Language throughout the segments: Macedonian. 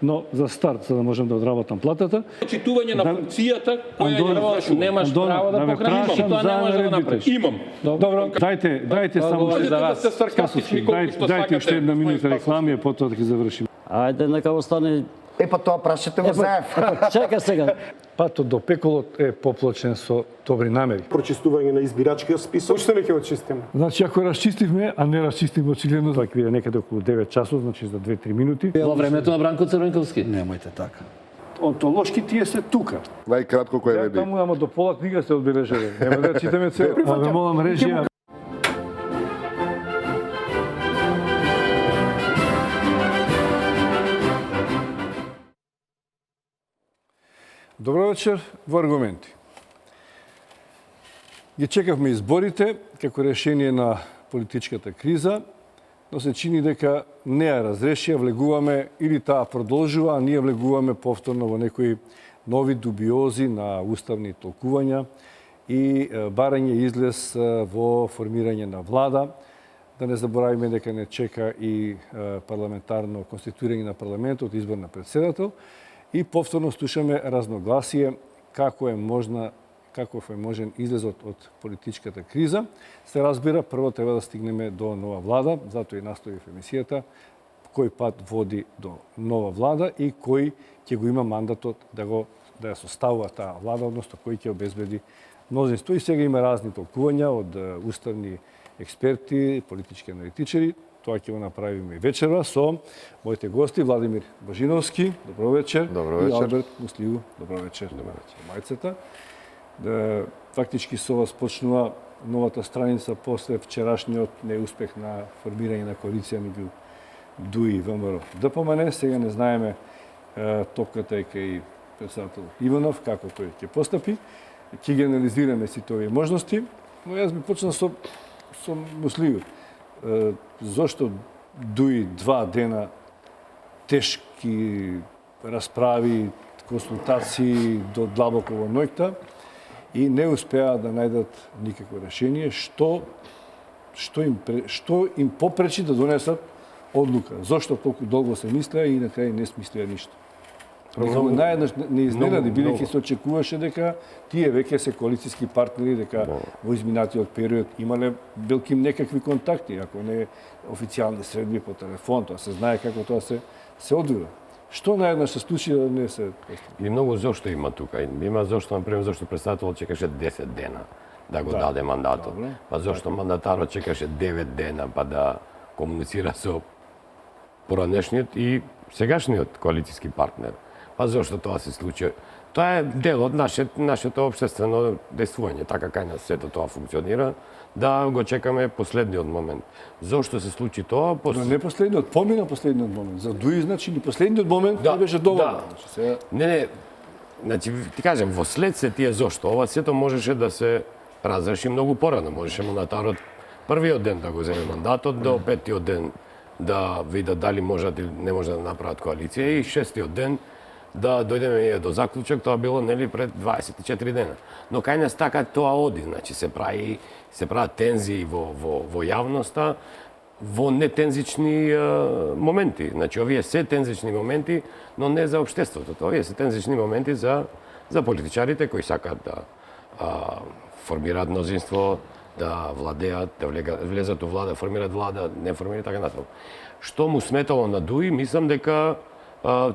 но за старт, за да можем да одработам платата. Читување на функцијата која ја вршуваш. Немаш право да покажеш и тоа не може да направиш. Имам. Добро, дайте само говори за вас. Сте саркастични колку што дайте уште една минута сакате. реклами, а потоа да ги завршиме. Ајде, нека остане. Па тоа прашате го знаев. Чека сега. Патот до пеколот е поплачен со добри намери. Прочистување на избирачкиот список. Уште не ќе го чистиме. Значи, ако расчистивме, а не расчистивме очигледно, тоа ќе биде некаде околу 9 часот, значи за 2-3 минути. Во времето на Бранко Црвенковски. Немојте така. Онтолошки тие се тука. Најкратко кој Ја веди. таму ама до пола книга се одбележале. Нема да читаме цел. Па ве молам режија. Добро вечер, во аргументи. Ги чекавме изборите како решение на политичката криза, но се чини дека не ја разрешија, влегуваме или таа продолжува, а ние влегуваме повторно во некои нови дубиози на уставни толкувања и барање излез во формирање на влада. Да не заборавиме дека не чека и парламентарно конституирање на парламентот, избор на председател, и повторно слушаме разногласие каков е можен излезот од политичката криза. Се разбира, прво треба да стигнеме до нова влада, затоа и настои в емисијата, кој пат води до нова влада и кој ќе го има мандатот да ја составува таа влада, односно кој ќе обезбеди мнозинство. И сега има разни толкувања од уставни експерти, политички аналитичари. Тоа ќе го направиме и вечерва со моите гости Владимир Божиновски, добро вечер. Добро И вечер. Алберт Муслиу, добро вечер. Добро вечер. Мајцата. Фактички со вас почнува новата страница после вчерашниот неуспех на формирање на коалиција меѓу ДУИ и ВМРО. ДПМН, сега не знаеме, топката е кај председател Иванов, како тој ќе постапи. Ќе ги анализираме сите овие можности, но јас би почнал со Муслиу. Зошто ДУИ 2 дена тешки расправи, консултации до длабоко во ноќта и не успеа да најдат никакво решение, што им попречи да донесат одлука. Зошто толку долго се мислеа и на крај не смислеа ништо. Наеднаш не изненади, бидејќи се очекуваше дека тие веќе се коалициски партнери, дека во изминатиот период имале белким некакви контакти, ако не официјални средби по телефон, тоа се знае како тоа се одвива. Што наеднаш се случи да не се постигне? И многу зошто има тука. Има зошто, например, зошто председателот чекаше 10 дена да го даде мандатот. Па зошто мандатарот чекаше 9 дена па да комуницира со поранешниот и сегашниот коалициски партнер. Па зошто тоа се случи? Тоа е дел од нашето општествено действување, така кај нас сето тоа функционира, да го чекаме последниот момент. Зошто се случи тоа? Но не последниот, помина последниот момент. За ДУИ, значи, ни последниот момент не беше доволно. Не, значи, ти кажем, во след се тие зошто, ова сето можеше да се разреши многу порано. Можеше мандатарот првиот ден да го земе мандатот, до петтиот ден да видат дали можат или не можат да направат коалиција и шестиот ден да дојдеме до заклучок, тоа било нели пред 24 дена. Но кај нас така тоа оди, значи се прават тензии во јавноста, во нетензични моменти. Значи овие се тензични моменти, но не за општеството. Овие се тензични моменти за политичарите кои сакаат да формираат мнозинство, да владеат, да влезат у влада, формираат влада, не формираат така натаму. Што му сметало на ДУИ, мислам дека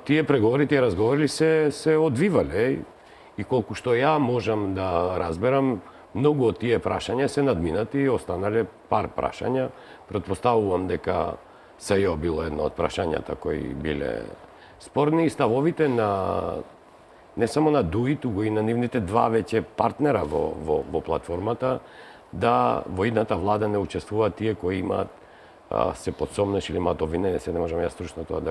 тие преговори, тие разговори се одвивале и колку што ја можам да разберам, многу од тие прашања се надминати, останале пар прашања. Претпоставувам дека СЈО било едно од прашањата кои биле спорни и ставовите на не само на ДУИ, туку и на нивните два веќе партнера во платформата, да во идната влада не учествуваат тие кои имаат се подсомнеш или имаат обвинение, се не можам јас стручно тоа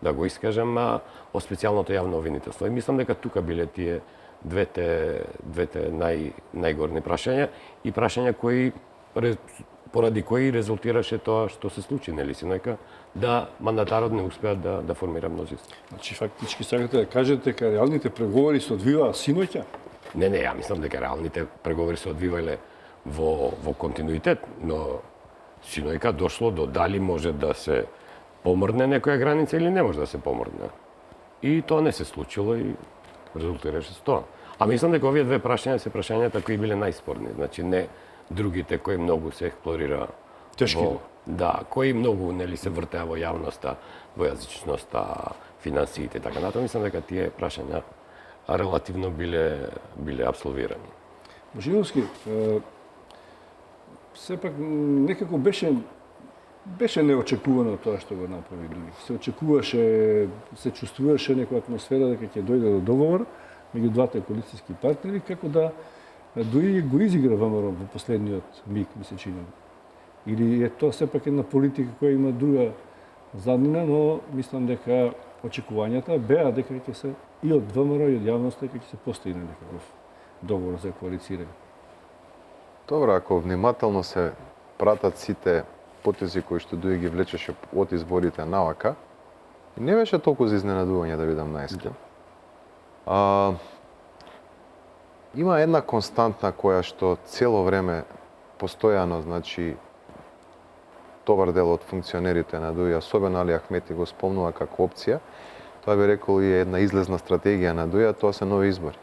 да го искажам, о специјалното јавно обвинителство. И мислам дека тука биле тие двете најгорни прашања и прашања кои поради кои резултираше тоа што се случи, нели синојка, да мандатарот не успеа да формира мнозинство. Значи фактички сакате да кажете дека реалните преговори се одвиваа синоќа? Не, ја мислам дека реалните преговори се одвивале во континуитет, но синојка дошло до дали може да се помрдне некоја граница или не може да се помрдне. И тоа не се случило и резултираше со тоа. А мислам дека овие две прашања се прашањата кои биле најспорни, значи не другите кои многу се експлорира Тешки. Да, кои многу нели се вртеа во јавноста, двојазичноста, финансиите и така натаму. Мислам дека тие прашања релативно биле абсолвирани. Божиновски, сепак некако беше неочекувано тоа што го направи Дуи. Се очекуваше, се чувствуваше некоја атмосфера дека ќе дојде до договор меѓу двата коалицијски партнери, како да Дуи го изигра ВМРО во последниот миг, ми се чини. Или е тоа сепак една политика која има друга заднина, но мислам дека очекувањата беа дека ќе се и од ВМРО и од јавноста дека ќе се постигне некаков договор за коалицирање. Добро, ако внимателно се пратат сите потези кои што Дуи ги влечеше од изборите навака, не беше толку за изненадување, да бидам наискрен. Има една константна која што цело време постојано, значи, добар дел од функционерите на Дуи, особено Али Ахмети го спомнува како опција, тоа би рекол и една излезна стратегија на Дуи, тоа се нови избори.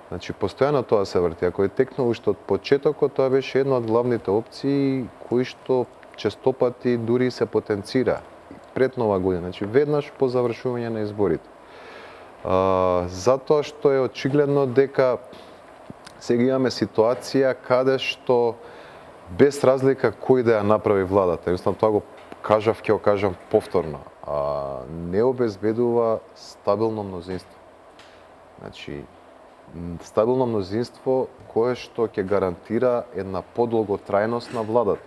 Значи, постојано тоа се врти. Ако е текнало уште од почетокот, тоа беше една од главните опции кои што честопати дури се потенцира пред Нова година, значи веднаш по завршување на изборите. Затоа што е очигледно дека сега имаме ситуација каде што без разлика кој да ја направи владата, мислам тоа го кажав, ќе го кажам повторно, не обезбедува стабилно мнозинство. Значи, стабилно мнозинство кое што ќе гарантира една подолготрајност на владата.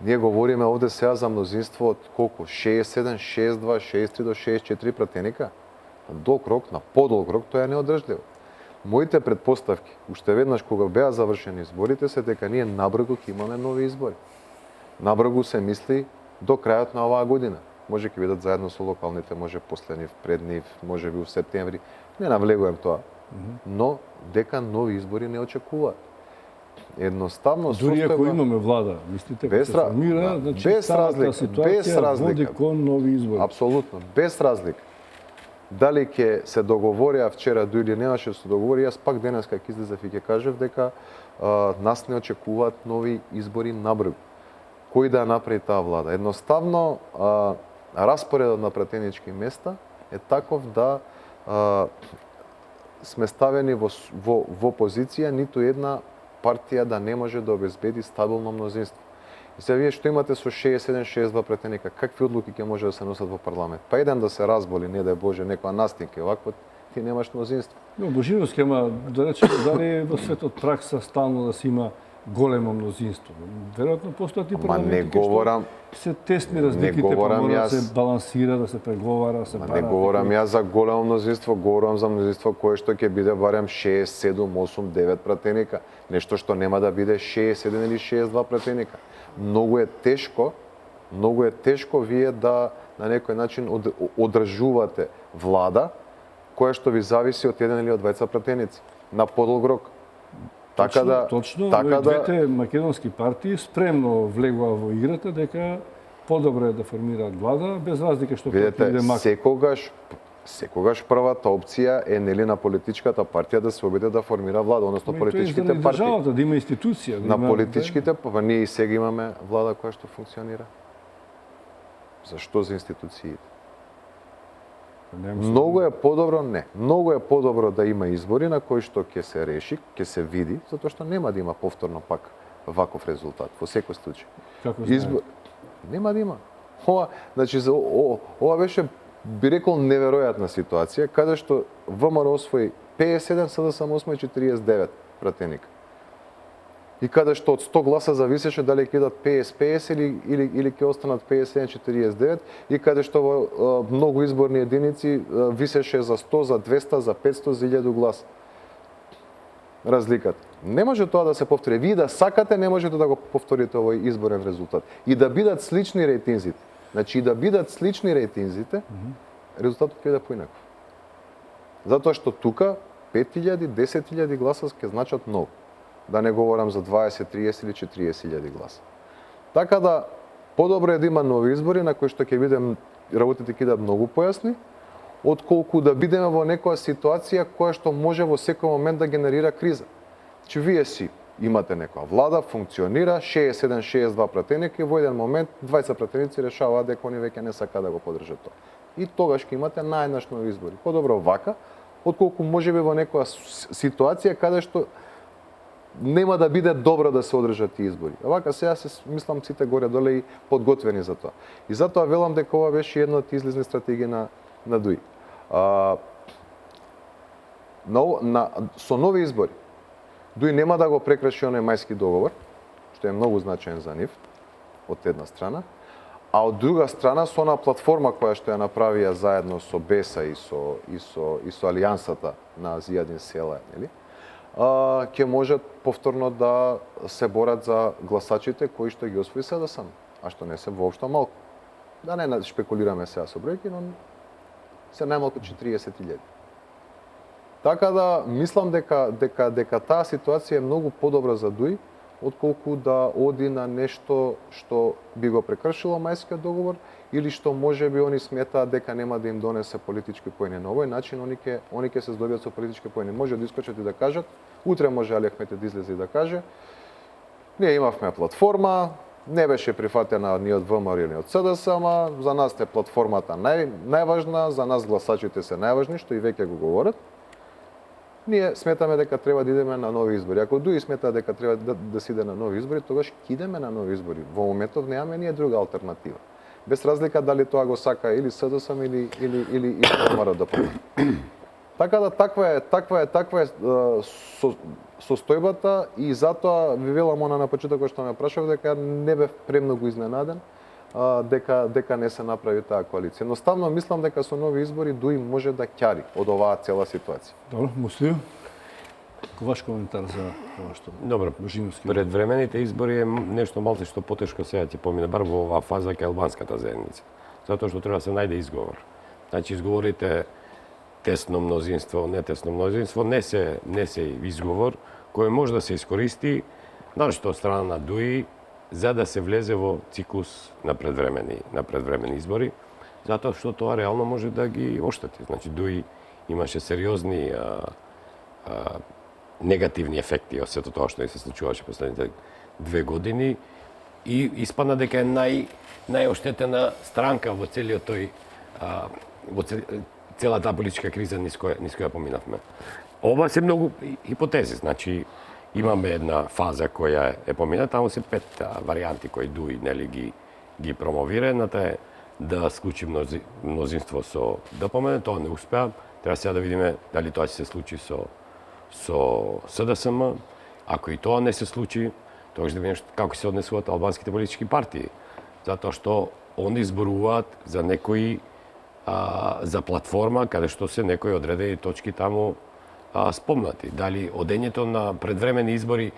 Ние говориме овде сега за мнозинство од колку? 67, 62, 63 до 64 пратеника? На долг рок, на подолг рок, тоа е неодржливо. Моите предпоставки, уште веднаш кога беа завршени изборите, се дека ние набрзо ќе имаме нови избори. Набрзо се мисли до крајот на оваа година. Може ќе бидат заедно со локалните, може после нив, пред нив, може би у септември. Не навлегувам тоа. Но дека нови избори не очекуваат. Едноставно дури ако имаме влада, мислите дека се формира, значи без разлика, води кон нови избори. Апсолутно, без разлика. Дали ќе се договорија вчера Дуи или немаше да се договори, јас пак денеска ќе излезав и ќе кажев дека нас не очекуваат нови избори набрзо. Кој да направи таа влада? Едноставно распоредот на пратенички места е таков да сме ставени во позиција ниту една партија да не може да обезбеди стабилно мнозинство. И сега вие што имате со 61-62 претеника, какви одлуки ќе може да се носат во парламент? Па еден да се разболи, не дај Боже, некоја настинка, овакво ти немаш мнозинство. Но Божиновски, ама да речеме дали во светот пракса стално да се има големо мнозинство. Веројатно постојат и парламенти говорам, се тесни разликите, па мора да се балансира, да се преговара, се пара. Не говорам јас за големо мнозинство, говорам за мнозинство кое што ќе биде барем 6, 7, 8, 9 пратеника. Нешто што нема да биде 61 или 62 пратеника. Многу е тешко вие да на некој начин одржувате влада која што ви зависи од еден или од двајца пратеници на подолг рок. Точно, двете македонски партии спремно влегува во играта дека подобро е да формираат влада без разлика што видете, секогаш првата опција е нели на политичката партија да се обиде да формира влада, односно политичките партии. Државата да има институција, на политичките, па ние и сега имаме влада која што функционира. Зашто за институциите? Многу е подобро да има избори на кои што ќе се реши, ќе се види, затоа што нема да има повторно пак ваков резултат во секој случај. Како знаете? Нема да има. Ова беше би рекол неверојатна ситуација каде што ВМРО освои 57, СДСМ освои 49 пратеника. И каде што од 100 гласа зависеше дали ќе идат 50-50 или ќе останат 57-49 и каде што во многу изборни единици висеше за 100, за 200, за 500, за 1000 гласа. Разликата. Не може тоа да се повтори. Вие да сакате, не можете да го повторите овој изборен резултат. И да бидат слични рейтинзите. Значи, и да бидат слични рейтинзите, резултатот ќе биде поинаков. Затоа што тука 5000, 10.000 гласа ќе значат многу. Да не говорам за 20, 30 или 40.000 гласа. Така да, подобро е да има нови избори на кои што ќе биде работите ќе бидат многу појасни, отколку да бидеме во некоја ситуација која што може во секој момент да генерира криза. Че вие си имате некоја влада, функционира, 61-62 пратеника и во еден момент 20 пратеници решаваат дека они веќе не сакаат да го поддржат тоа. И тогаш ќе имате најнаш нови избори. Подобро вака, отколку можеби во некоја ситуација каде што нема да биде добро да се одржат тие избори. А вака сега се мислам сите горе-доле и подготвени за тоа. И затоа велам дека ова беше една од излезни стратегии на ДУИ. Со нови избори ДУИ нема да го прекраши оној мајски договор, што е многу значаен за нив, од една страна, а од друга страна со она платформа која што ја направија заедно со БЕСА и со Алијансата на Зијадин Села, нели? Ќе можат повторно да се борат за гласачите кои што ги освои СДСМ, а што не се воопшто малку. Да не шпекулираме сега со бројки, но се најмалку 40.000. Така да мислам дека таа ситуација е многу подобра за ДУИ отколку да оди на нешто што би го прекршило мајскиот договор или што можеби они сметаат дека нема да им донесе политички поени. На овој начин они ќе се здобијат со политички поени. Може да искочат и да кажат, утре може Али Ахмети да излезе и да каже: ние имавме платформа, не беше прифатена ни од ВМРО или од СДСМ, за нас е платформата најважна, за нас гласачите се најважни, што и веќе го говорат. Ние сметаме дека треба да идеме на нови избори. Ако ДУИ смета дека треба да се иде на нови избори, тогаш ќе идеме на нови избори. Во моментов немаме ние друга алтернатива. Без разлика дали тоа го сака или СДСМ или ВМРО-ДП. Така да таква е состојбата и затоа ви велам на почетокот што ме прашав дека не бев премногу изненаден дека не се направи таа коалиција. Едноставно мислам дека со нови избори ДУИ може да ќари од оваа цела ситуација. Добро, Муслио. Ваш коментар за ова што Добро, предвремените избори е нешто малце што потешко сега ќе помине, бар во оваа фаза кај албанската заедница. Затоа што треба да се најде изговор. Значи, изговорите тесно мнозинство, не тесно мнозинство, не се изговор кој може да се искористи, нашто од страна на ДУИ, за да се влезе во циклус на предвремени избори, затоа што тоа реално може да ги оштети. Значи, ДУИ имаше сериозни негативни ефекти од сето тоа што се случуваше последните 2 години и испадна дека е најоштетена странка во целиот тој целата политичка криза низ која поминавме. Ова се многу хипотези, значи имаме една фаза која е помината, таму се 5 варијанти кои ДУИ нели ги промовира. Едната е да склучи мнозинство со ДПМН, тоа не успеа. Треба сега да видиме дали тоа ќе се случи со СДСМ. Ако и тоа не се случи, тогаш да видиме како се однесуваат албанските политички партии. Затоа што они зборуваат за некои за платформа каде што се некои одредени точки таму спомнати. Дали одењето на предвремени избори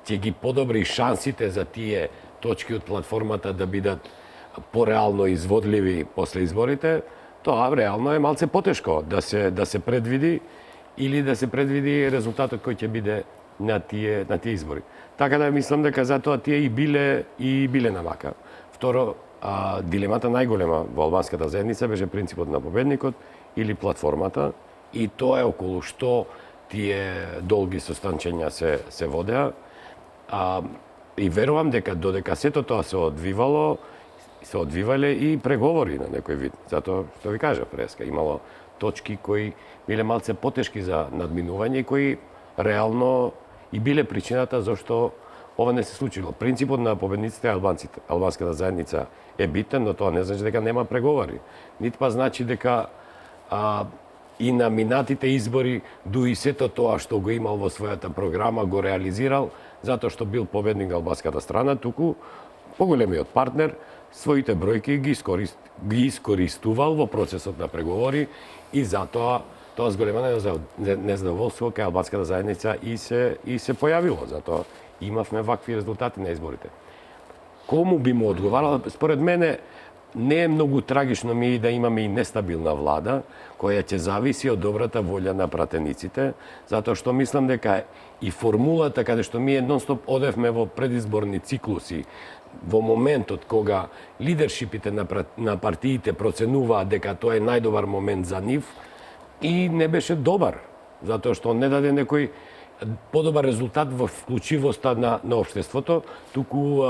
ќе ги подобри шансите за тие точки од платформата да бидат пореално изводливи после изборите, тоа реално е малце потешко да се предвиди или да се предвиди резултатот кој ќе биде на тие избори. Така да мислам дека затоа тие и биле на мака. Второ, дилемата најголема во албанската заедница беше принципот на победникот или платформата, и тоа е околу што тие долги состанчења се водеа. И верувам дека додека сето тоа се одвивале и преговори на некој вид. Затоа што ви кажав преска, имало точки кои биле малце потешки за надминување и кои реално и биле причината зашто ова не се случило. Принципот на победниците албанската заедница е битен, но тоа не значи дека нема преговори. Ниту па значи дека и на минатите избори ДУИ сето тоа што го имал во својата програма го реализирал затоа што бил победник на албанската страна, туку поголемиот партнер своите бројки ги искористувал во процесот на преговори и затоа тоа зголемено незадоволство кај албанската заедница и се појавило. Затоа имавме вакви резултати на изборите. Кому би му одговарало? Според мене, не е многу трагично ми и да имаме и нестабилна влада, која ќе зависи од добрата волја на пратениците, затоа што мислам дека и формулата каде што ми едностоп одевме во предизборни циклуси, во моментот кога лидершипите на партиите проценуваат дека тоа е најдобар момент за нив, и не беше добар, затоа што не даде некој подобар резултат во вклучивоста на општеството, туку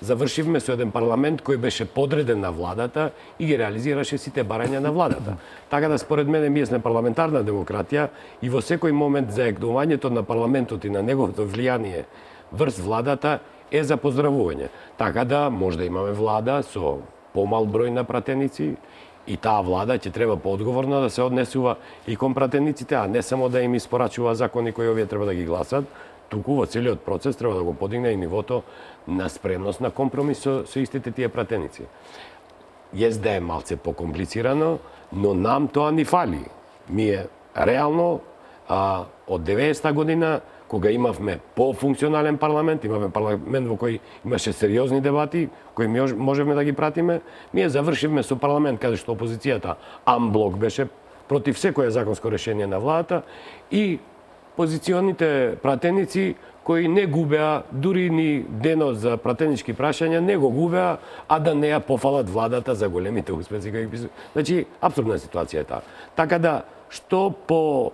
завршивме со еден парламент кој беше подреден на владата и ги реализираше сите барања на владата. Така да според мене ние сме парламентарна демократија и во секој момент заеднувањето на парламентот и на неговото влијание врз владата е за поздравување. Така да може да имаме влада со помал број на пратеници и таа влада ќе треба поодговорно да се однесува и кон пратениците, а не само да им испорачува закони кои овие треба да ги гласат, туку во целиот процес треба да го подигне и нивото на спремност на компромис со истите тие пратеници. Да е малце покомплицирано, но нам тоа ни фали. Ние реално од 90-та година, кога имавме пофункционален парламент, имавме парламент во кој имаше сериозни дебати, кои можеме да ги пратиме, ние завршивме со парламент каде што опозицијата амблок беше против секое законско решение на владата и позиционите пратеници кои не губеа, дури ни денот за пратенички прашања, не го губеа, а да не ја пофалат владата за големите успеси кои ги писува. Значи, апсурдна ситуација е таа. Така да, што по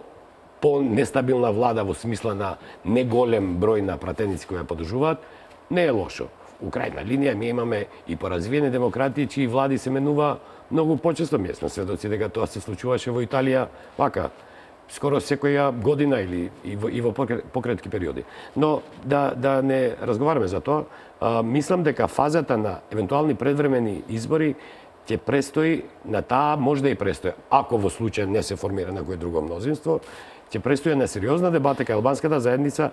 нестабилна влада во смисла на неголем број на пратеници кои ја подржуваат, не е лошо. У крајна линија ми имаме и поразвиени демократии чии влади се менува многу почесто. Ние сме сведоци дека тоа се случуваше во Италија, вака, скоро секоја година или и во покретки периоди. Но да не разговараме за тоа, мислам дека фазата на евентуални предвремени избори ќе престои, на таа може да и престои, ако во случај не се формира некое друго мнозинство, ќе престои на сериозна дебата кај албанската заедница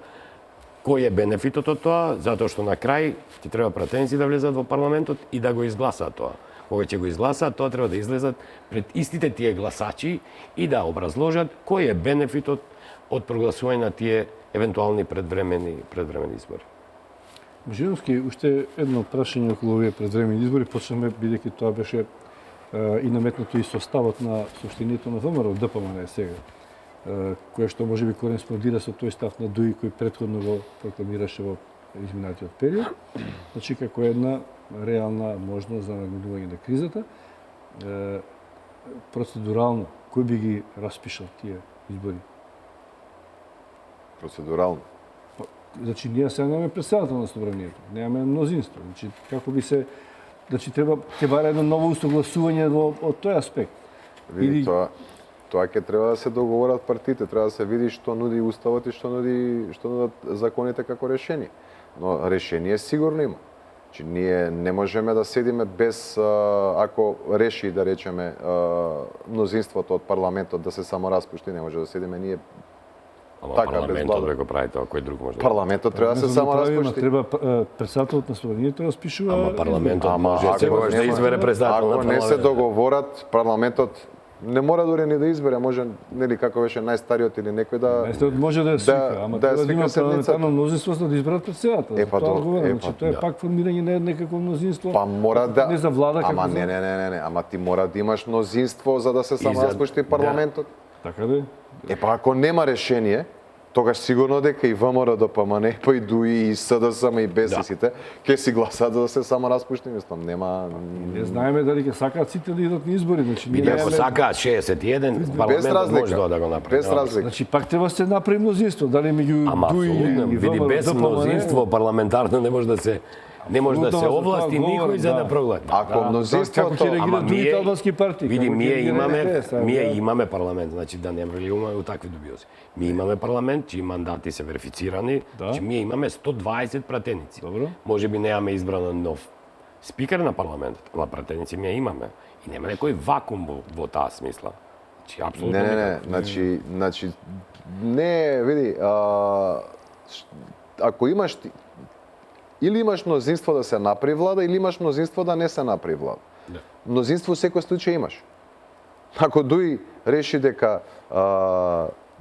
кој е бенефитот од тоа, затоа што на крај ќе треба пратеници да влезат во парламентот и да го изгласаат тоа. Кога ќе го изгласаат, тоа треба да излезат пред истите тие гласачи и да образложат кој е бенефитот од прогласување на тие евентуални предвремени избори. Моженовски, уште едно прашање околу овие предвремени избори, почнеме бидејќи тоа беше и наметнато и составот на сопштенијето на ВМРО ДПМН сега, кое што можеби кореспондира со тој став на ДУИ кој претходно го прокламираше во изминатиот период. Значи, како една реална можност за нагнетување на кризата, процедурално, кој би ги распишал тие избори? Процедурално. Значи, ние сега немаме председател на собранието, немаме мнозинство. Значи, како би се... Значи, треба едно ново усогласување од тој аспект. Види, тоа ќе треба да се договорат партиите, треба да се види што нуди уставот и што нудат законите како решение. Но решение сигурно има. Значи, ние не можеме да седиме без, ако реши, да речеме, мнозинството од парламентот да се самораспушти, не може да седиме ние така без парламентот влада. да го прави тоа, кој друг може да. Парламентот треба да се самораспушти. Треба председателот на собранието да распишува... Ама парламентот може ако секогаш да нема- избере председател на Ако не се парламентот. договорат, парламентот не мора дури ни да избере, може, нели, како беше најстариот или некој да... Најстиот може да ја свика, ама да ја треба да има свика седницата. парламентарно мнозинство за да изберат председател. Е, па Тоа до- говорам, е, значи па тоа е да. пак формирање на некакво мнозинство. Па мора да... Не за влада, како Ама за... не, ама ти мора да имаш мнозинство за да се самораспушти парламентот. Така да е. Е, па ако нема решение, тогаш сигурно дека и ВМРО ДПМН, па и ДУИ, и СДСМ, и БСС-ите, ќе си гласат за да се самораспушти, мислам, нема... Не знаеме дали ќе сакаат сите да идат на избори, значи И ако сакаат 61, Без парламентот може разлика. да го направи. Без разлика. Значи пак треба да се направи мнозинство, дали меѓу Ама ДУИ апсолутно, и види, ВМРО, без ДПМН. мнозинство парламентарно не може да се Апсолутно, за тоа овласти никој говорам, за да да. прогласи. Ако Како мнозинството... ќе реагираат другите албански партии? Види, како ќе реагира ние ДПС, имаме парламент, значи да не влијуваме у такви дубиози. Ние имаме парламент чии мандати се верифицирани, Да. значи ние имаме 120 пратеници. Добро. Може би немаме избрано нов спикер на парламентот, ама пратеници ние имаме. И нема некој вакуум во таа смисла. Значи апсолутно Не, значи, не, види, ако имаш или имаш мнозинство да се направи влада, или имаш мнозинство да не се направи влада. Да. Мнозинство во секој случај имаш. Ако ДУИ реши дека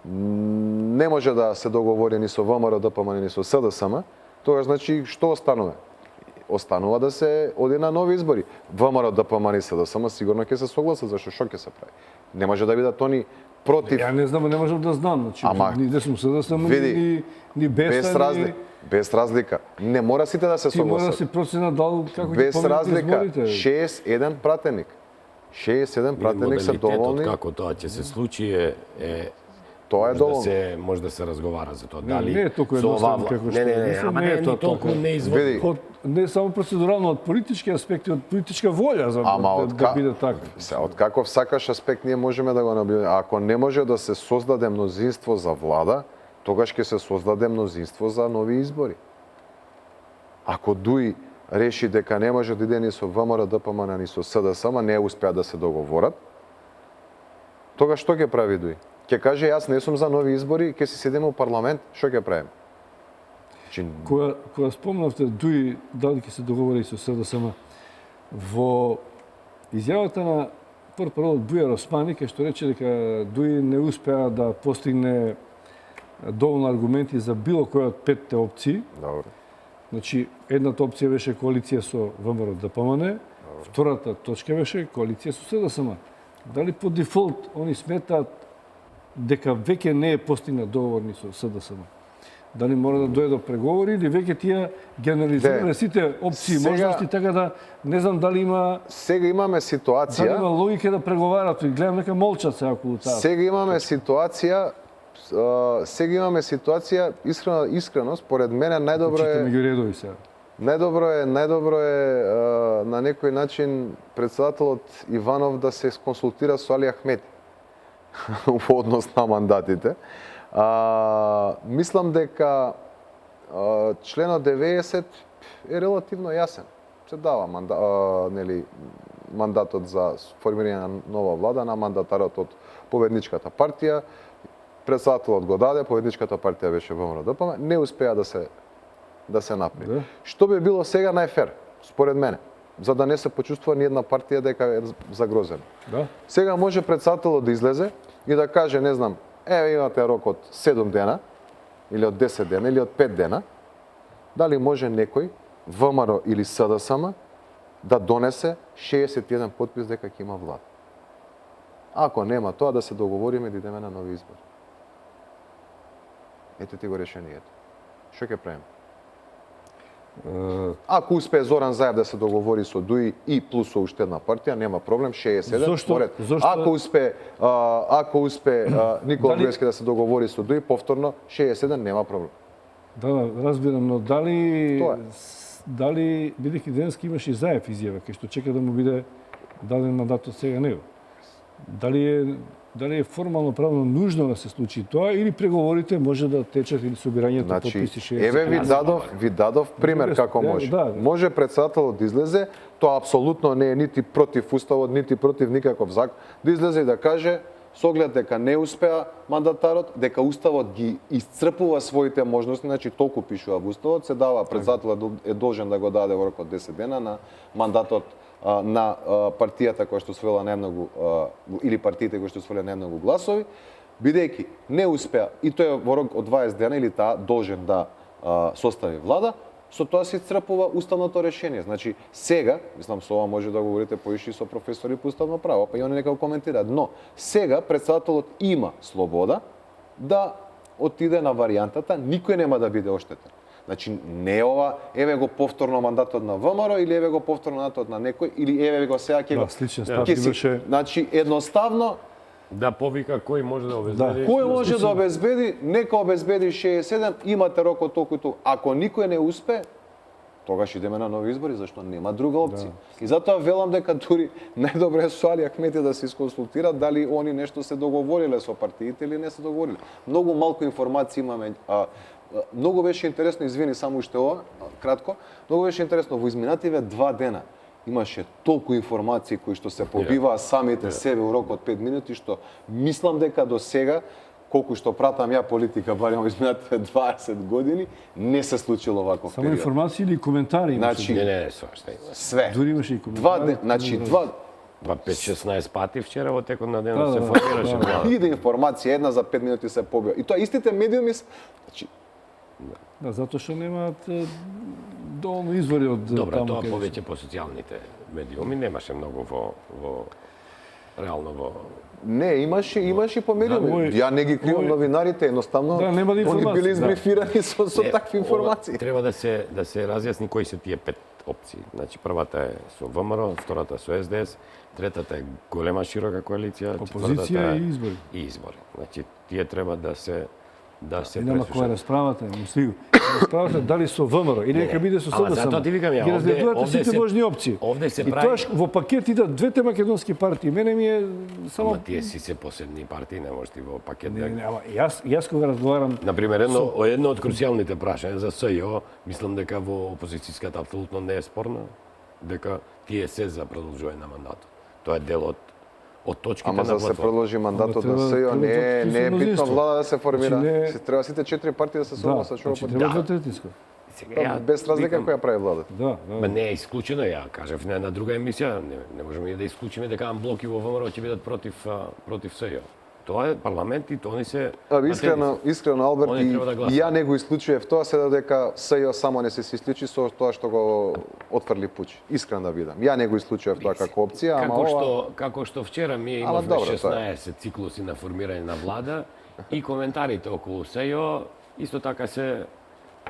не може да се договори ни со ВМРО ДПМН, ни со СДСМ, тогаш значи што останува? останува да се оди на нови избори. ВМРО, ДПМН и СДСМ сигурно ќе се согласат, зашто што ќе се прави? Не може да бидат они против. Ја не знам, не можам да знам. Значи, Ама, ни десум СДСМ, види, ни без разлика. Без разлика. Не мора сите да се Ти мора да согласат. се процена дал како ќе Без победите разлика. изборите. 6-1 пратеник. 6-1 пратеник се доволни. Како тоа ќе се случи е Тоа е може да доволно. се може да се разговара за тоа. Дали не е толку со едноставно оваа како што не, мислам, ама не не е е тоа ни толку така. неизводно. Види, Од, не само процедурално, од политички аспекти, од политичка волја за Ама да биде така. Од каков сакаш аспект ние можеме да го наблюдаме. Ако не може да се создаде мнозинство за влада, тогаш ќе се создаде мнозинство за нови избори. Ако Дуи реши дека не може да иде ни со ВМРО, ДПМН, ни со СДСМ, не успеа да се договорат, тогаш што ќе прави Дуи? Ќе каже јас не сум за нови избори, ќе си седеме у парламент, што ќе правиме? Кога спомнавте Дуи дали ќе се договори со СДСМ, во изјавата на порт-парол Бујар Османи, кај што рече дека Дуи не успеа да постигне доволно аргументи за било која од петте опции. Добро. Значи, едната опција беше коалиција со ВМРО ДПМН, втората точка беше коалиција со СДСМ. Дали по дефолт они сметаат дека веќе не е постигнат договор ни со СДСМ? Дали мора да дојде до преговори или веќе тие генерализирале сите опции и сега- можности, така да не знам дали има Сега имаме ситуација, логика да преговарат и гледам дека молчат се околу таа. Сега имаме ситуација, искрено, според мене Читаме ги редови сега. најдобро е на некој начин председателот Иванов да се консултира со Али Ахмети во однос на мандатите. Мислам дека членот 90 е релативно јасен. Се дава мандатот за формирање на нова влада на мандатарот од победничката партија. Председателот го даде, победничката партија беше ВМРО ДПМ, не успеа да се направи. Да. Што би било сега најфер, според мене, за да не се почувствува ни една партија дека е загрозена. Да? Сега може председателот да излезе и да каже, не знам, еве имате рок од 7 дена, или од 10 дена, или од 5 дена, дали може некој, ВМРО или СДСМ, да донесе 61 подпис дека ќе има влада. Ако нема тоа, да се договориме да идеме на нови избори. Ете ти го решението. Што ќе правиме? Ако успее Зоран Заев да се договори со Дуи и плюс со уште една партија, нема проблем, 67. Зошто? Ако успее Никола Дали- Груевски да се договори со Дуи, повторно 67, нема проблем. Да, разбирам, но дали Тоа е. дали бидејќи денеска имаше и Заев изјава, кај што чека да му биде даден мандат од сега него. Дали е формално правно нужно да се случи тоа или преговорите може да течат или собирањето Значи, подписи 60. еве ви дадов пример Добре, како да, може. да. Може председателот да излезе, тоа апсолутно не е нити против уставот, нити против никаков закон, да излезе и да каже со оглед дека не успеа мандатарот, дека уставот ги исцрпува своите можности, значи толку пишува во уставот, се дава председателот е должен да го даде во рок од 10 дена на мандатот на партијата која што освоила најмногу или партиите кои што освоила најмногу гласови, бидејќи не успеа и тој во рок од 20 дена или таа должен да состави влада, со тоа се исцрпува уставното решение. Значи сега, мислам со ова може да говорите поише со професори по уставно право, па и они нека го коментираат, но сега председателот има слобода да отиде на варијантата, никој нема да биде оштетен. Значи не е ова, еве го повторно мандатот на ВМРО или еве го повторно мандатот на некој или еве го сега ќе Да, го сличен ќе став си- имаше. Значи едноставно Да повика кој може да обезбеди. кој може да обезбеди, нека обезбеди 67, имате рок од толку и толку. Ако никој не успе, тогаш идеме на нови избори, зашто нема друга опција. И затоа велам дека дури најдобро е со Али Ахмети да се исконсултират дали они нешто се договориле со партиите или не се договориле. Многу малку информации имаме. Многу беше интересно, извини само уште ова, кратко, многу беше интересно, во изминативе 2 дена имаше толку информации кои што се побиваа самите себе у рок од 5 минути, што мислам дека до сега, колку што пратам ја политика, барем во изминативе 20 години, не се случило ваков Само период. информации или коментари имаше? Значи, Не, свашта има. све. Дури имаше и коментари. Два, 5-16 пати вчера во текот на Да, денот се да, формираше да. влада. иде информација, една за 5 минути се побива. И тоа истите медиуми, значи, Да, затоа што немаат доволно извори од Добро, таму. тоа каде повеќе по социјалните медиуми, немаше многу во реално во Не, имаше и по медиуми. овој- Ја не ги кривам овој- новинарите, едноставно Да, нема да они информации, биле да. избрифирани со такви информации. Треба да се разјасни кои се тие 5 опции. Значи првата е со ВМРО, втората со СДС, третата е голема широка коалиција, Опозиција четвртата е и избори. И избори. Значи тие треба да се И нема која преслушат. расправата, мислив. Расправата дали со ВМРО или нека биде со Ама СДСМ. затоа ти викам ја, Ги овде- разгледувате овде сите се- можни опции. овде се И прави- тоа во пакет идат двете македонски партии. Мене ми е само Ама тие си се посебни партии, не можеш ти во пакет да... не, ама јас кога разговарам Например, едно од круцијалните прашања за СЈО, мислам дека во опозицијската апсолутно не е спорна, дека тие се за продолжување на мандатот. Тоа е дел од точките Ама на за да се платформа. продолжи мандатот Ама на треба- СЈО, не треба е битно мнозинство. влада да се формира. Значи не- Се треба сите 4 партии да се да, согласат, што значи па- треба Да. двотретинско. Сега, ја без разлика викам, која прави владата. Да, Ма да. не е исклучено, ја кажав на една друга емисија, не можеме и да исклучиме дека амблоки во ВМРО ќе бидат против СЈО. Тоа е парламент и они се Искрено Алберт, Они и треба да гласат. ја не го исклучував тоа, се додека СЈО само не се исклучи со тоа што го отфрли Пуч. Искрен да бидам. Ја не го исклучував тоа како опција, ама како што вчера ми Ама имавме добро, тоа е. 16 циклуси на формирање на влада и коментарите околу СЈО исто така се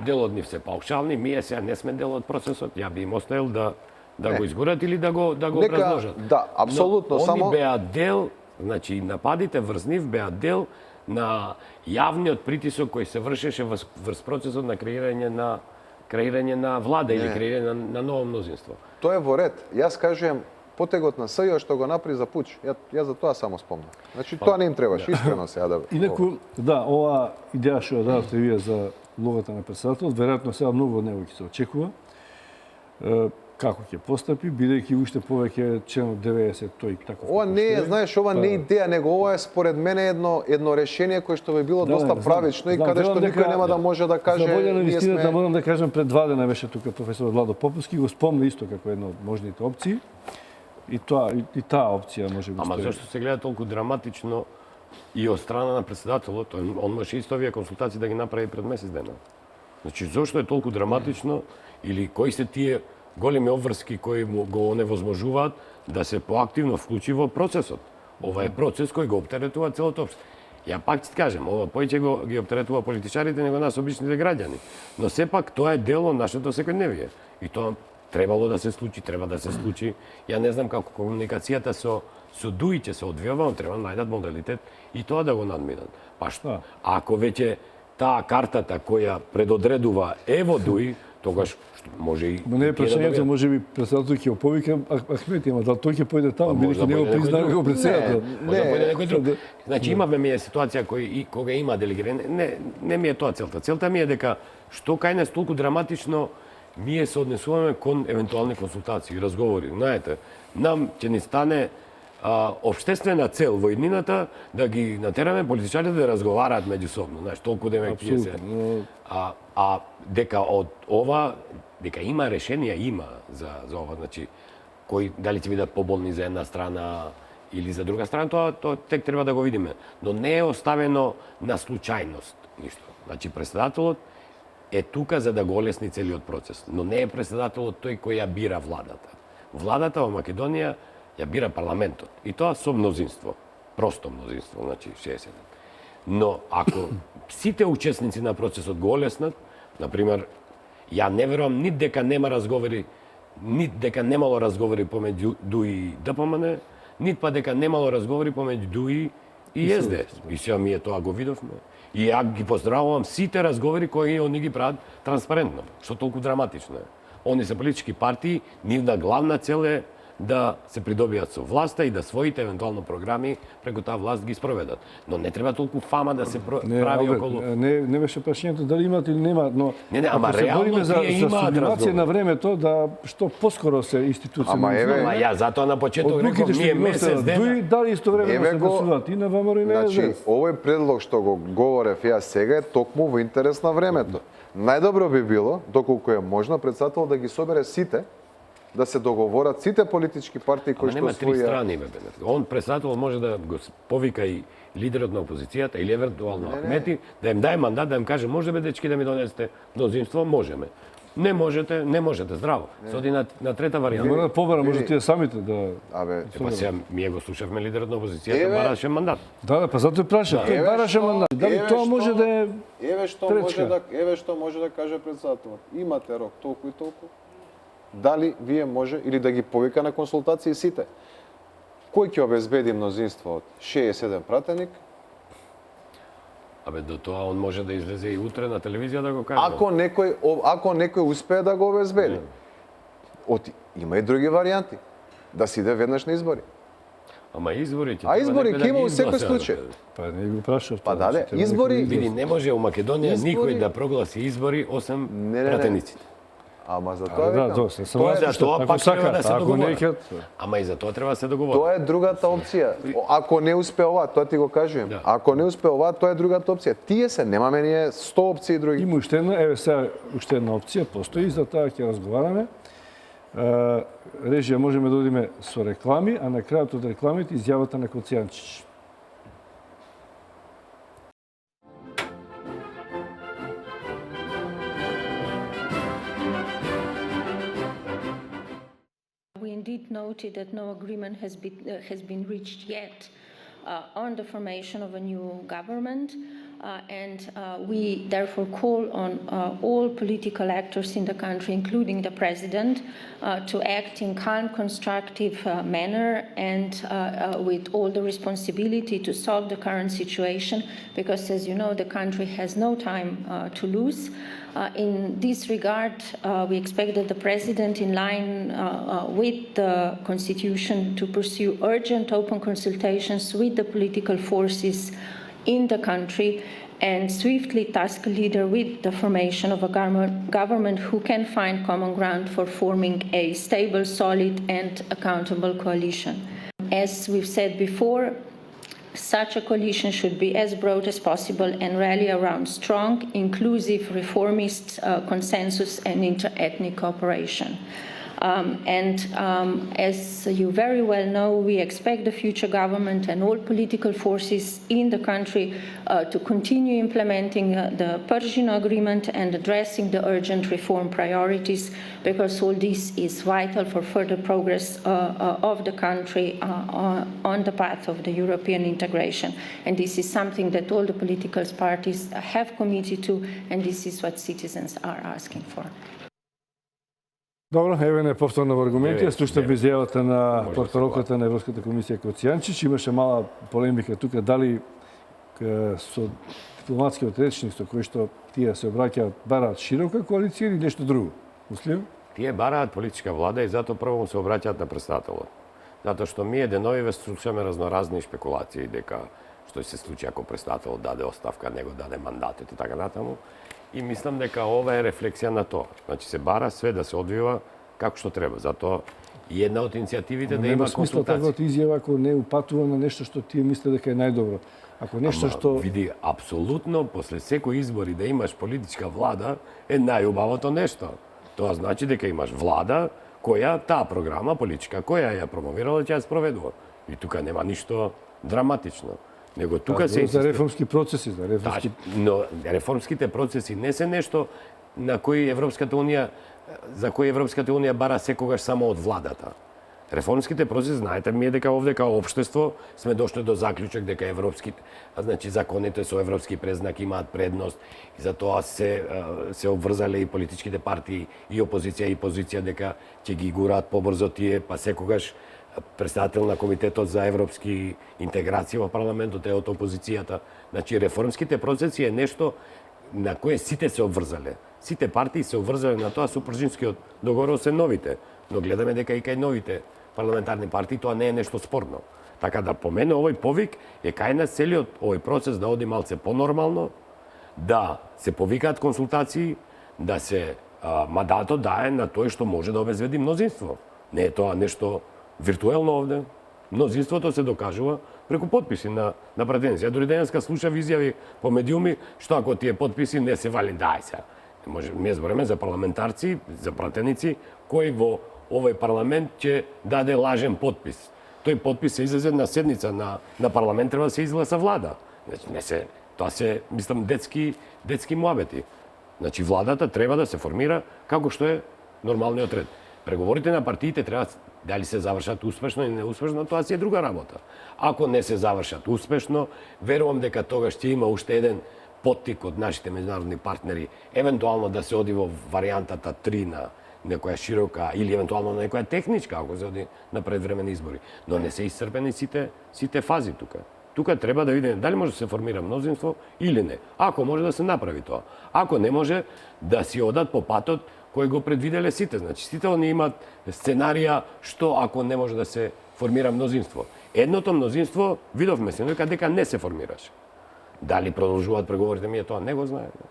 дел од нив се паушални, ние сега не сме дел од процесот, ја би им оставил да го изгорат или да го Нека- образложат. да, апсолутно, Но само- они беа дел, значи нападите врз нив беа дел на јавниот притисок кој се вршеше врз процесот на креирање на влада или креирање на ново мнозинство. тоа е во ред. Јас кажувам потегот на СЈО што го направи за Пуч. Ја за тоа само спомнам. Значи тоа не им требаше, искрено сега да. Инаку, да, оваа идеја што ја дадовте вие за улогата на председателот, веројатно сега многу од него ќе се очекува. Како ќе постапи, бидејќи уште повеќе членот 90 тој таков. Ова како не е, што знаеш, ова не е идеја, него ова е според мене едно решение кое што би било Да, доста знам, правично и знам, каде што верувам никој дека- нема да може да каже За волја на ние вистината сме морам да кажам, пред 2 дена беше тука професор Владо Поповски, го спомна исто како една од можните опции. И таа опција може би Ама стои. зашто се гледа толку драматично и од страна на председателот, он може исто овие консултации да ги направи пред месец дена. Значи зошто е толку драматично или кои се тие големи обврски кои му го оневозможуваат да се поактивно вклучи во процесот. Ова е процес кој го оптеретува целото општество. Ја пак ти кажам, ова повеќе ги оптеретува политичарите него нас обичните граѓани. Но сепак тоа е дел од нашето секојдневие. И тоа требало да се случи, треба да се случи. Ја не знам како комуникацијата со ДУИ ќе се одвива, но треба да најдат модалитет и тоа да го надминат. Па што? Ако веќе таа картата која предодредува е во ДУИ, тогаш може и Ма не е тие да прашањето, добијат. може би председателот ќе оповика Ахмети, ама дали тој ќе појде таму, Па, може бидејќи да него појде некој признава друг. како председател. Може да појде некој друг. Да. Значи имаме ми ситуација кога има делегирање. Не ми е тоа целта. Целта ми е дека што кај нас толку драматично ние се однесуваме кон евентуални консултации, разговори. Знаете, нам ќе ни стане општествена цел во иднината да ги натераме политичарите да разговараат меѓусобно. Знаеш, толку демек тие се. А дека од ова дека има решенија, има за ова, значи кои дали ќе бидат поболни за една страна или за друга страна, тоа тек треба да го видиме. Но не е оставено на случајност ништо. Значи председателот е тука за да го олесни целиот процес, но не е председателот тој кој ја бира владата. Владата во Македонија ја бира парламентот и тоа со мнозинство, просто мнозинство, значи 60. Но ако сите учесници на процесот го олеснат, например, ја не верувам нит дека нема разговори, нит дека немало разговори помеѓу ДУИ и ДПМН, нит па дека немало разговори помеѓу ДУИ и СДС. И сега ние тоа го видовме. И ја ги поздравувам сите разговори кои они ги прават транспарентно, што толку драматично е. Они се политички партии, нивна главна цел е да се придобијат со власта и да своите евентуално програми преку таа власт ги спроведат. Но не треба толку фама да се прави Алберт, околу... не беше прашањето дали имат или нема, но Не, ама ако се реално бориме за тие имаат сублимација разговор. на времето, да што поскоро се институцијализираме. Ама еве, Ама ја затоа на почеток реков, Одлуките што ние ги месец носат дена... дуи, дали истовремено Еве се го- гласуваат и на ВМРО и на Значи, СДС. овој предлог што го говорев ја сега е токму во интерес на времето. Најдобро би било, доколку е можно, председател да ги собере сите, да се договорат сите политички партии кои Ама што нема три освоија. страни, бе. Он председател може да го повика и лидерот на опозицијата или евентуално Ахмети, да им даде мандат, да им каже, може бе дечки да ми донесете мнозинство, можеме. Не можете, здраво. Се оди на трета варијанта. Мора да побара, може тие самите да... Абе, Па сега ние го слушавме лидерот на опозицијата, Еве. бараше мандат. Да, па затоа прашам, тој бараше мандат. Дали тоа може да е... еве што може да каже председателот. Имате рок толку и толку. Дали вие може или да ги повика на консултации сите? Кој ќе обезбеди мнозинство од 67 пратеник? Абе, до тоа он може да излезе и утре на телевизија да го каже. Ако некој успее да го обезбеди. Има и други варијанти. Да се иде веднаш на избори. Ама изборите... А треба избори некој ќе има ги во секој изгласа. случај. Па не го прашав. Па даде, избори... Види, не може у Македонија Избори- никој да прогласи избори осем Не. пратениците. Ама за Да, тоа да, викам. се Тоа сам за тоа ако пак треба сакат, да се ако договорат. некат... Ама и за тоа треба да се договори. Тоа е другата опција. Ако не успе ова, тоа ти го кажувам. Да. Ако не успе ова, тоа е другата опција. Тие се, немаме ние 100 опции други. Има уште една, еве сега уште една опција постои, за таа ќе разговараме. Режија можеме да одиме со реклами, а на крајот од рекламите изјавата на Коцијанчич. We indeed noted that no agreement has been reached yet on the formation of a new government, and we therefore call on all political actors in the country, including the president, to act in calm, constructive manner and with all the responsibility to solve the current situation, because, as you know, the country has no time to lose. In this regard, we expect that the President, in line with the Constitution, to pursue urgent open consultations with the political forces in the country and swiftly task a leader with the formation of a government who can find common ground for forming a stable, solid and accountable coalition. As we've said before, such a coalition should be as broad as possible and rally around strong, inclusive, reformist consensus and inter-ethnic cooperation. As you very well know, we expect the future government and all political forces in the country to continue implementing the Persian Agreement and addressing the urgent reform priorities, because all this is vital for further progress of the country on the path of the European integration. And this is something that all the political parties have committed to, and this is what citizens are asking for. Добро, еве не повторно во аргументи, Еве, слушате еве. изјавата на Може да портparolката на Европската комисија Коцијанчич. Имаше мала полемика тука дали со дипломатскиот речник со кој што тие се обраќаат бараат широка коалиција или нешто друго. Мислим? Тие бараат политичка влада и затоа прво се обраќаат на председателот. Затоа што ние деновиве слушаме разноразни шпекулации дека што ќе се случи ако председателот даде оставка, него даде мандатот и така натаму. И мислам дека ова е рефлексија на тоа. Значи се бара све да се одвива како што треба. Затоа и една од иницијативите да Нема има смисла консултации. таквата изјава ако не упатува на нешто што тие мисле дека е најдобро. Ако нешто што Види, апсолутно, после секој избори да имаш политичка влада е најубавото нешто. Тоа значи дека имаш влада која таа програма политичка, која ја промовирала, ќе ја спроведува. И тука нема ништо драматично. Него тука се за инсистира. реформски процеси, за реформски Но реформските процеси не се нешто на кои Европската унија за кои Европската унија бара секогаш само од владата. Реформските процеси, знаете ми е дека овде као општество сме дошли до заклучок дека европските, значи законите со европски презнак имаат предност и затоа се обврзале и политичките партии и опозиција и позиција дека ќе ги гураат побрзо тие, па секогаш председател на Комитетот за европски интеграција во парламентот е од опозицијата. Значи реформските процеси е нешто на кое сите се обврзале. Сите партии се обврзале на тоа, супружинскиот договор се новите, но гледаме дека и кај новите парламентарни партии тоа не е нешто спорно. Така да по мене овој повик е кај нас целиот овој процес да оди малце понормално, да се повикаат консултации, да се мандатот дае на тој што може да обезбеди мнозинство. Не е тоа нешто виртуелно овде. Мнозинството се докажува преку потписи на пратеници. Ја дури денеска слушав изјави по медиуми што ако тие потписи не се вали, дај се. Може, ми збориме за парламентарци, за пратеници кои во овој парламент ќе даде лажен потпис. Тој потпис се излезе на седница на парламент, треба да се изгласа влада. Значи, не се, тоа се, мислам, детски муабети. Значи владата треба да се формира како што е нормалниот ред. Преговорите на партиите треба дали се завршат успешно или неуспешно, тоа си е друга работа. Ако не се завршат успешно, верувам дека тогаш ќе има уште еден поттик од нашите меѓународни партнери, евентуално да се оди во варијантата 3 на некоја широка или евентуално на некоја техничка, ако се оди на предвремени избори. Но не се исцрпени сите фази тука. Тука треба да видиме дали може да се формира мнозинство или не. Ако може да се направи тоа. Ако не може, да си одат по патот кој го предвиделе сите. Значи, сите они имаат сценарија што ако не може да се формира мнозинство. Едното мнозинство, видовме се, дека не се формираше. Дали продолжуваат преговорите, ми тоа не го знаеме.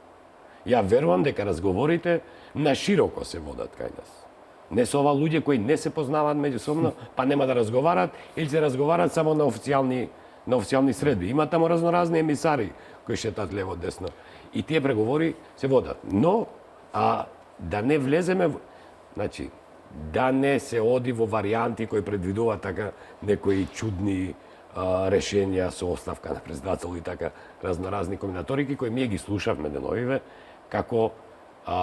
Ја верувам дека разговорите на широко се водат кај нас. Не се ова луѓе кои не се познаваат меѓусобно, па нема да разговарат, или се разговарат само на официјални средби. Има таму разноразни емисари кои шетат лево десно. И тие преговори се водат. Но да не влеземе, значи, да не се оди во варијанти кои предвидуваат така некои чудни решенија со оставка на председател и така разноразни комбинаторики кои ние ги слушавме деновиве како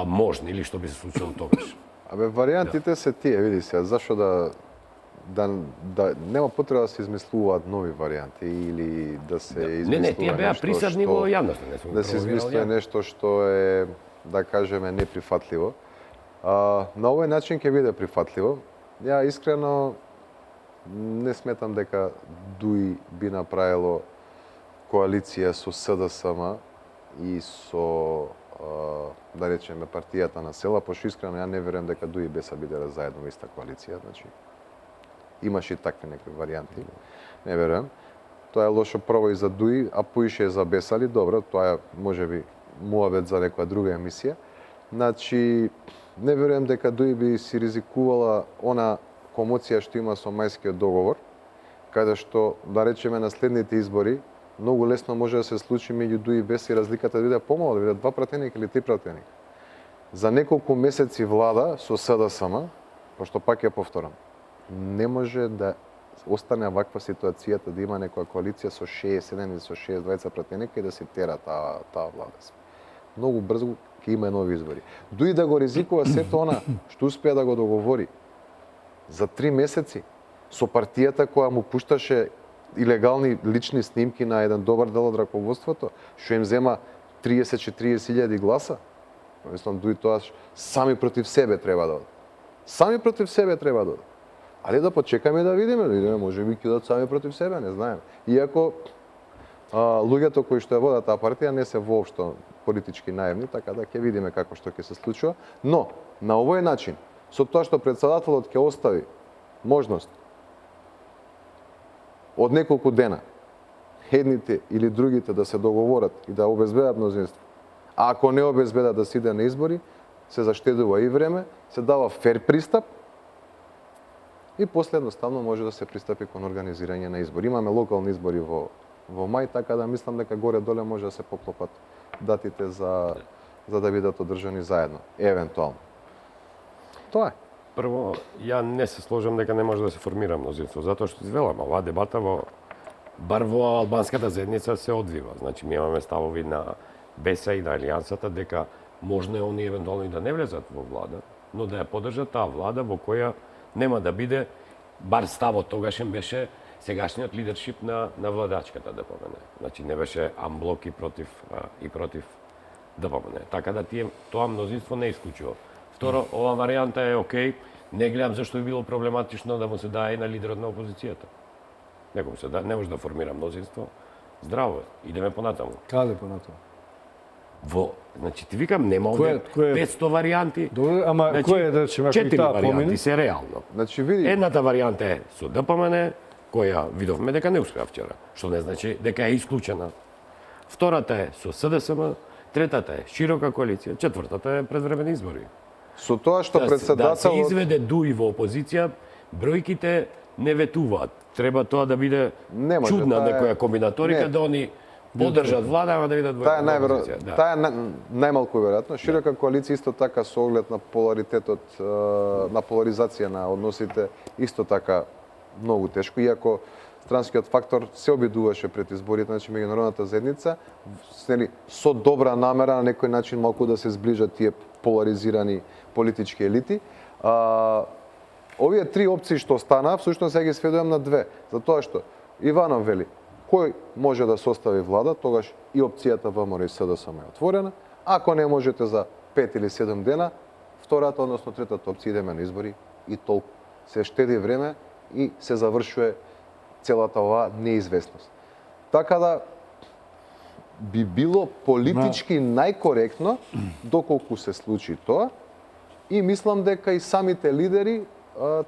можни или што би се случило тогаш. Абе, варијантите се тие, види се, зашо да нема потреба да се измислуваат нови варијанти или да се измислува Не, тие беа присадни во јавноста, не сум да се измислува нешто што е, да кажеме, неприфатливо. На овој начин ќе биде прифатливо. Ја искрено не сметам дека ДУИ би направило коалиција со СДСМ и со да речеме партијата на села, пошто искрено ја не верувам дека ДУИ БЕСА биделе заедно во иста коалиција, значи имаше и такви некои варијанти. Не верувам. Тоа е лошо прво и за ДУИ, а поише и за БЕСА, добро, тоа е можеби муабет за некоја друга емисија. Значи, не верувам дека ДУИ би си ризикувала она комоција што има со мајскиот договор, каде што, да речеме, на следните избори, многу лесно може да се случи меѓу ДУИ и БЕС и разликата да биде помала, да биде 2 пратеника или 3 пратеника. За неколку месеци влада со СДСМ, пошто пак ја повторам, не може да остане ваква ситуацијата да има некоја коалиција со 67 или со 62 пратеника и да се тера таа влада. Многу брзо ќе има нови избори. Дуи да го ризикува сето она што успеа да го договори за 3 месеци со партијата која му пушташе илегални лични снимки на еден добар дел од раководството, што им зема 30-40 гласа. Мислам, дуи тоа сами против себе треба да одат. Сами против себе треба да одат. Али да почекаме да видиме, може би ќе одат сами против себе, не знаеме. Иако луѓето кои што ја водат таа партија не се воопшто политички наивни, така да ќе видиме како што ќе се случува. Но, на овој начин, со тоа што председателот ќе остави можност од неколку дена едните или другите да се договорат и да обезбедат мнозинство, а ако не обезбедат да се иде на избори, се заштедува и време, се дава фер пристап и после едноставно може да се пристапи кон организирање на избори. Имаме локални избори во мај, така да мислам дека горе-доле може да се поклопат датите за да бидат одржани заедно, евентуално. Тоа е. Прво, ја не се сложам дека не може да се формира мнозинство, затоа што извелам, оваа дебата бар во албанската заедница се одвива. Значи, ми имаме ставови на БЕСА и на Алијансата дека можно е они евентуално и да не влезат во влада, но да ја поддржат таа влада во која нема да биде, бар ставот тогашен беше сегашниот лидершип на владачката ДПМН. Значи не беше амблок и против ДПМН. Така да тоа мнозинство не исклучува. Второ, ова варијанта е окей, не гледам зашто би било проблематично да му се дае и на лидерот на опозицијата. Некому се не може да формира мнозинство. Здраво, идеме понатаму. Каде понатаму? Значи ти викам, нема овде 500 варијанти. Добре, ама значи, кој е да речеме ако и таа помени? 4 варијанти се реално. Значи види. Едната варијанта е со ДПМН, која видовме дека не успеа вчера, што не значи дека е исклучена. Втората е со СДСМ, третата е широка коалиција, четвртата е предвремени избори. Со тоа што председателот... Да се изведе ДУИ во опозиција, бројките не ветуваат. Треба тоа да биде чудна некоја комбинаторика, да они поддржат влада, ама да видат во опозиција. Таа е најмалку веројатно. Широка коалиција исто така со оглед на поларитетот, на поларизација на односите, исто така многу тешко, иако странскиот фактор се обидуваше пред изборите, значи меѓународната заедница, нели, со добра намера на некој начин малку да се зближат тие поларизирани политички елити. Овие три опции што стана, всушност ја ги сведувам на две, затоа што Иванов вели кој може да состави влада, тогаш и опцијата ВМРО и СДСМ е отворена. Ако не можете за 5 или 7 дена, втората, односно третата опција идеме на избори и толку. Се штеди време и се завршува целата оваа неизвестност. Така да би било политички најкоректно доколку се случи тоа и мислам дека и самите лидери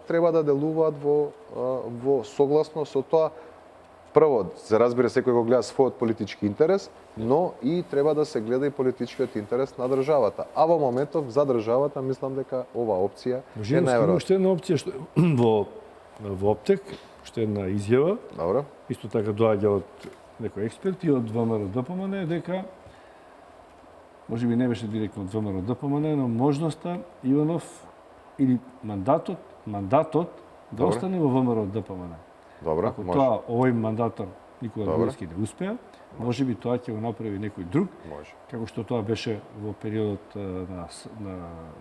треба да делуваат во согласно со тоа. Прво, се разбира, секој го гледа својот политички интерес, но и треба да се гледа и политичкиот интерес на државата. А во моментов за државата мислам дека оваа опција е најверојатна. Уште една опција што во Оптек, уште една изјава. Добро. Исто така доаѓа од некој експерт и од ВМРО ДПМН дека може би не беше директно од ВМРО ДПМН, но можноста Иванов или мандатот да остане во ВМРО ДПМН. Добро, Ако може. тоа овој мандатор Никола Добро. Груевски не успеа, може би тоа ќе го направи некој друг, Може. како што тоа беше во периодот на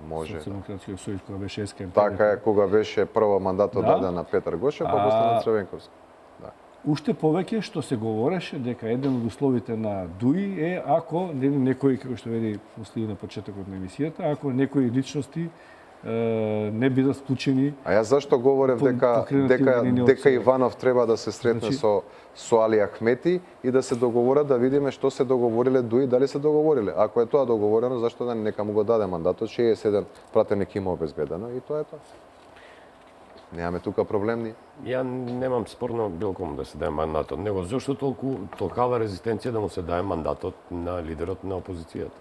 Може, да. Социјалдемократскиот сојуз, кога беше СКМП. Така е, кога беше прво мандатот Да. даден на Петар Гошев, па после на Црвенковски. Уште повеќе што се говореше дека еден од условите на ДУИ е ако некој, како што вели Муслими на почетокот на емисијата, ако некои личности не бидат вклучени. А јас зашто говорев дека Иванов треба да се сретне со Али Ахмети и да се договорат, да видиме што се договориле ДУИ, дали се договориле. Ако е тоа договорено, зашто да нека му го даде мандатот, 61 пратеник има обезбедено и тоа е тоа. Немаме тука проблем ни. Ја немам спорно било кому да се даде мандатот, него зашто толкава резистенција да му се даде мандатот на лидерот на опозицијата?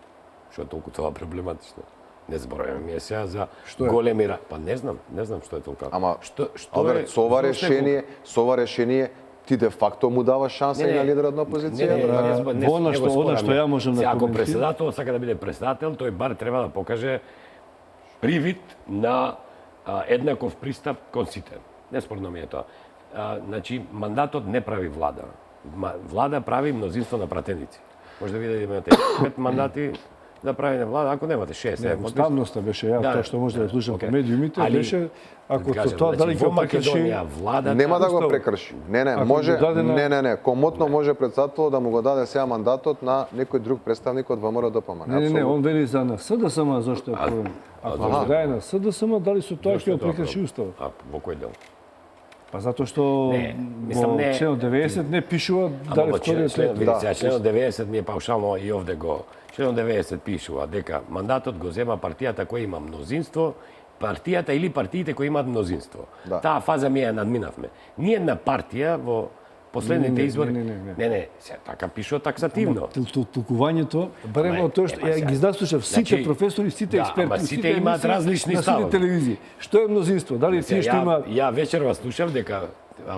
Што е толку тоа проблематично? Не зборуваме ми сега за големи па не знам што е толку. Ама што Алберт, со ова решение ти де факто му даваш шанса и на лидерот на опозицијата. Она што ја можам да Ако коментирам. председател сака да биде председател, тој бар треба да покаже привид на еднаков пристап кон сите. Неспорно ми е тоа. Значи, мандатот не прави влада. Влада прави мнозинство на пратеници. Може да видите имате 5 мандати да прави на влада, ако немате 6. Уставноста беше тоа што може да слушам по медиумите, беше ако со тоа дали во ќе прекрши Македонија влада Нема да го прекрши. Не, комотно може председател да му го даде сега мандатот на некој друг представник од ВМРО ДПМН. Не, он вели за на СДСМ, зашто е проблем. Ако го даде на СДСМ, дали со тоа ќе го прекрши уставот? А во кој дел? Па затоа што во членот 90 не пишува дали вториот член 90 ми е паушално и овде го. Член 90 пишува дека мандатот го зема партијата која има мнозинство, партијата или партиите кои имаат мнозинство. Таа фаза ми ја надминавме. Ние на партија во последните избори не, се така пишува таксативно. Толкувањето барем од тоа што ја ги заслушав сите професори, сите експерти, сите имаат различни ставови на телевизии. Што е мнозинство? Дали тие што имаат Ја вечерва слушав дека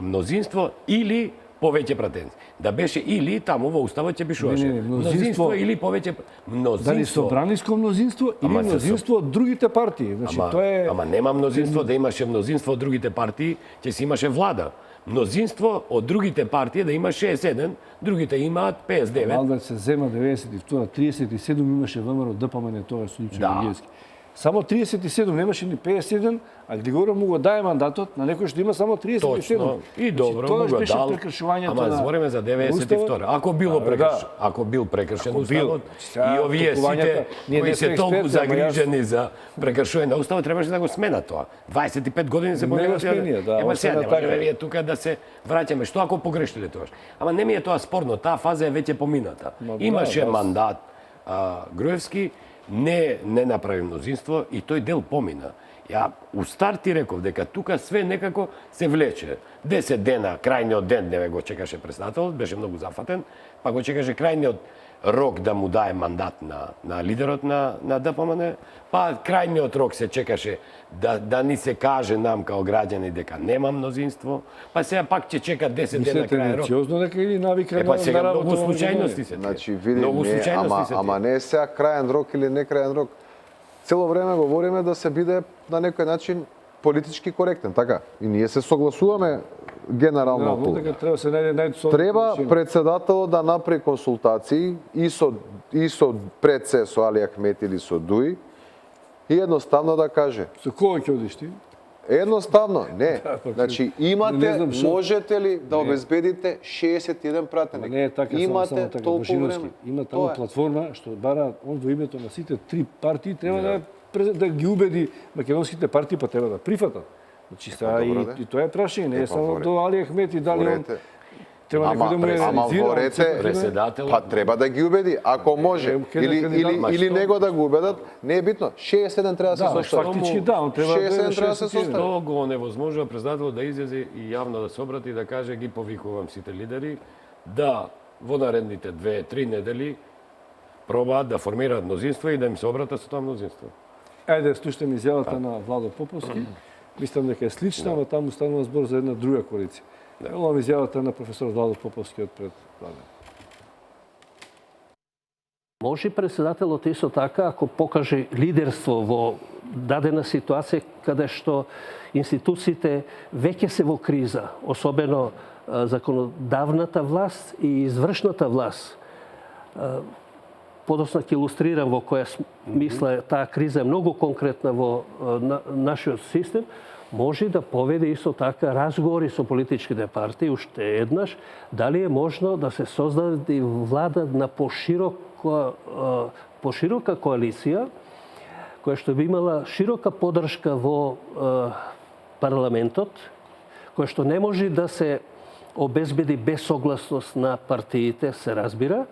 мнозинство или повеќе пратеници. Да беше или таму во уставот ќе пишуваше мнозинство или повеќе мнозинство. Дали собраниско мнозинство или мнозинство од другите партии? Значи тоа е Ама нема мнозинство да имаше мнозинство од другите партии, ќе си имаше влада. Мнозинство од другите партии да има 61, другите имаат 59. Алберт се зема 92, 37 имаше ВМРО ДПМН тоа со Ивчо Георгиевски. Само 37 немаше ни 51, а Григоров му го даде мандатот на некој што има само 37. Точно. И добро му го дал. Ама збориме за 92. Ако бил прекршен уставот и овие сите кои се толку загрижени за прекршување на уставот требаше да го сменат тоа. 25 години се поминати. Ема сега не вие тука да се враќаме. Што ако погрешиле тоа? Ама не ми е тоа спорно, таа фаза е веќе помината. Имаше мандат Груевски, не направи мнозинство и тој дел помина. Ја у старти реков дека тука све некако се влече. 10 дена, крајниот ден не го чекаше председателот, беше многу зафатен, па го чекаше крајниот рок да му даде мандат на лидерот на ДПМН, па крајниот рок се чекаше да ни се каже нам као граѓани дека нема мнозинство, па сега пак ќе чека 10 дена крај рок. Мислете дека или навика на работа? Сега многу случајности се. Значи, види, ама не е сега крајен рок или не крајен рок. Цело време говориме да се биде на некој начин политички коректен, така? И ние се согласуваме генерална Така полуга. треба да се најде најсолидно Треба решение. председателот да направи консултации и со пред се со Али Ахмет или со Дуи и едноставно да каже. Со кого ќе одиш ти? Едноставно, не. па, Значи, не имате, знам што- можете ли да обезбедите 61 пратеник? Не е така, имате само така, толку Божиновски. време. Има таму Тоа е. платформа што бара он во името на сите три партии треба да ги убеди македонските партии, па треба да прифатат. Значи сега добро, де. и тоа е прашање, не е Па, само во ред. до Али Ахмет и дали он Ворете. треба некој да му ја Ама реализира. он ворете, секој време- Председател. па треба да ги убеди, ако може. Каде Или, кандидат? или него да го убедат, не е битно. 67 треба да се Да, состави. фактички да, он треба да 67 треба да се 61. состави. Тоа го оневозможува председателот да излезе и јавно да се обрати и да каже ги повикувам сите лидери да во наредните 2-3 недели пробаат да формираат мнозинство и да им се обратат со тоа мнозинство. Ајде, слушаме изјавата на Владо Поповски. Мислам дека е слична, но таму станува збор за една друга коалиција. Имам изјавата на професор Владо Поповски од пред Владе. Може председателот исто така, ако покаже лидерство во дадена ситуација каде што институциите веќе се во криза, особено законодавната власт и извршната власт. Подоцна ќе илустрирам во која смисла таа криза е многу конкретна во нашиот систем, може да поведе исто така разговори со политичките партии, уште еднаш, дали е можно да се создаде влада на поширока коалиција, која што би имала широка поддршка во парламентот, која што не може да се обезбеди без согласност на партиите, се разбира,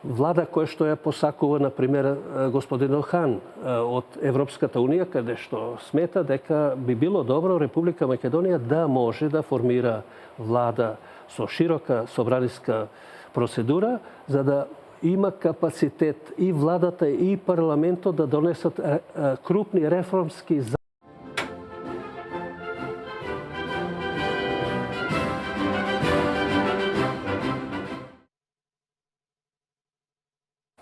влада која што ја посакува, например, господин Хан од Европската Унија, каде што смета дека би било добро Република Македонија да може да формира влада со широка собраниска процедура, за да има капацитет и владата и парламентот да донесат крупни реформски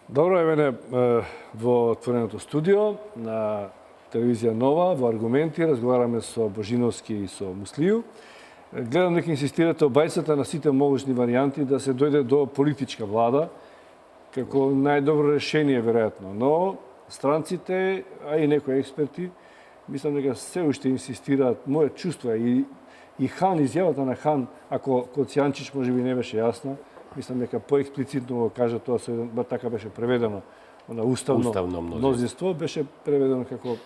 Добро, еве во отвореното студио на телевизија Нова, во Аргументи, разговараме со Божиновски и со Муслију. Гледам дека инсистирате обајцата на сите можни варијанти да се дојде до политичка влада, како најдобро решение, веројатно. Но странците, а и некои експерти, мислам дека се уште инсистираат, моје чувство е и Хан, изјавата на Хан, ако Коцијанчич можеби не беше јасна, мислам дека поексплицитно го кажа тоа, така беше преведено на уставно мнозинство, беше преведено како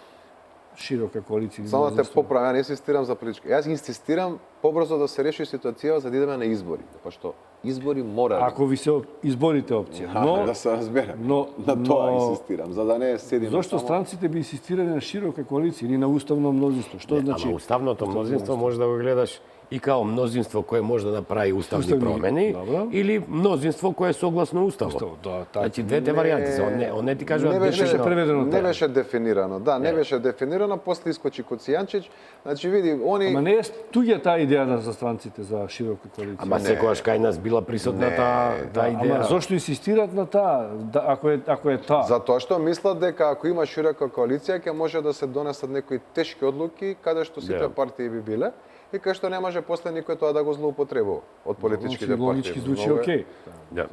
широка коалиција. Само да те поправам, ја не инсистирам за политички. Јас инсистирам побрзо да се реши ситуацијава за да идеме на избори, пошто избори мора. Ако ви се изборите опција, но да се разбере. но На тоа инсистирам, за да не седиме. Зошто странците би инсистирале на широка коалиција или на уставно мнозинство? Што значи? Ама уставното мнозинство може да го гледаш и као мнозинство кое може да направи уставни промени, добро. или мнозинство кое е согласно уставот. Да, Значи двете варијанти се, он не ти кажува не беше преведено не така. беше дефинирано. Да, не беше дефинирано, после искочи Коцијанчич. Значи види, они Ама не е туѓа таа идеја за странците за широка коалиција. Ама секогаш кај нас била присутна таа идеја. Ама зошто инсистираат на таа, ако е таа? затоа што мислат дека ако има широка коалиција ќе може да се донесат некои тешки одлуки каде што сите партии би биле и кај што не може после никој тоа да го злоупотребува од политичките партии. Логички звучи окей.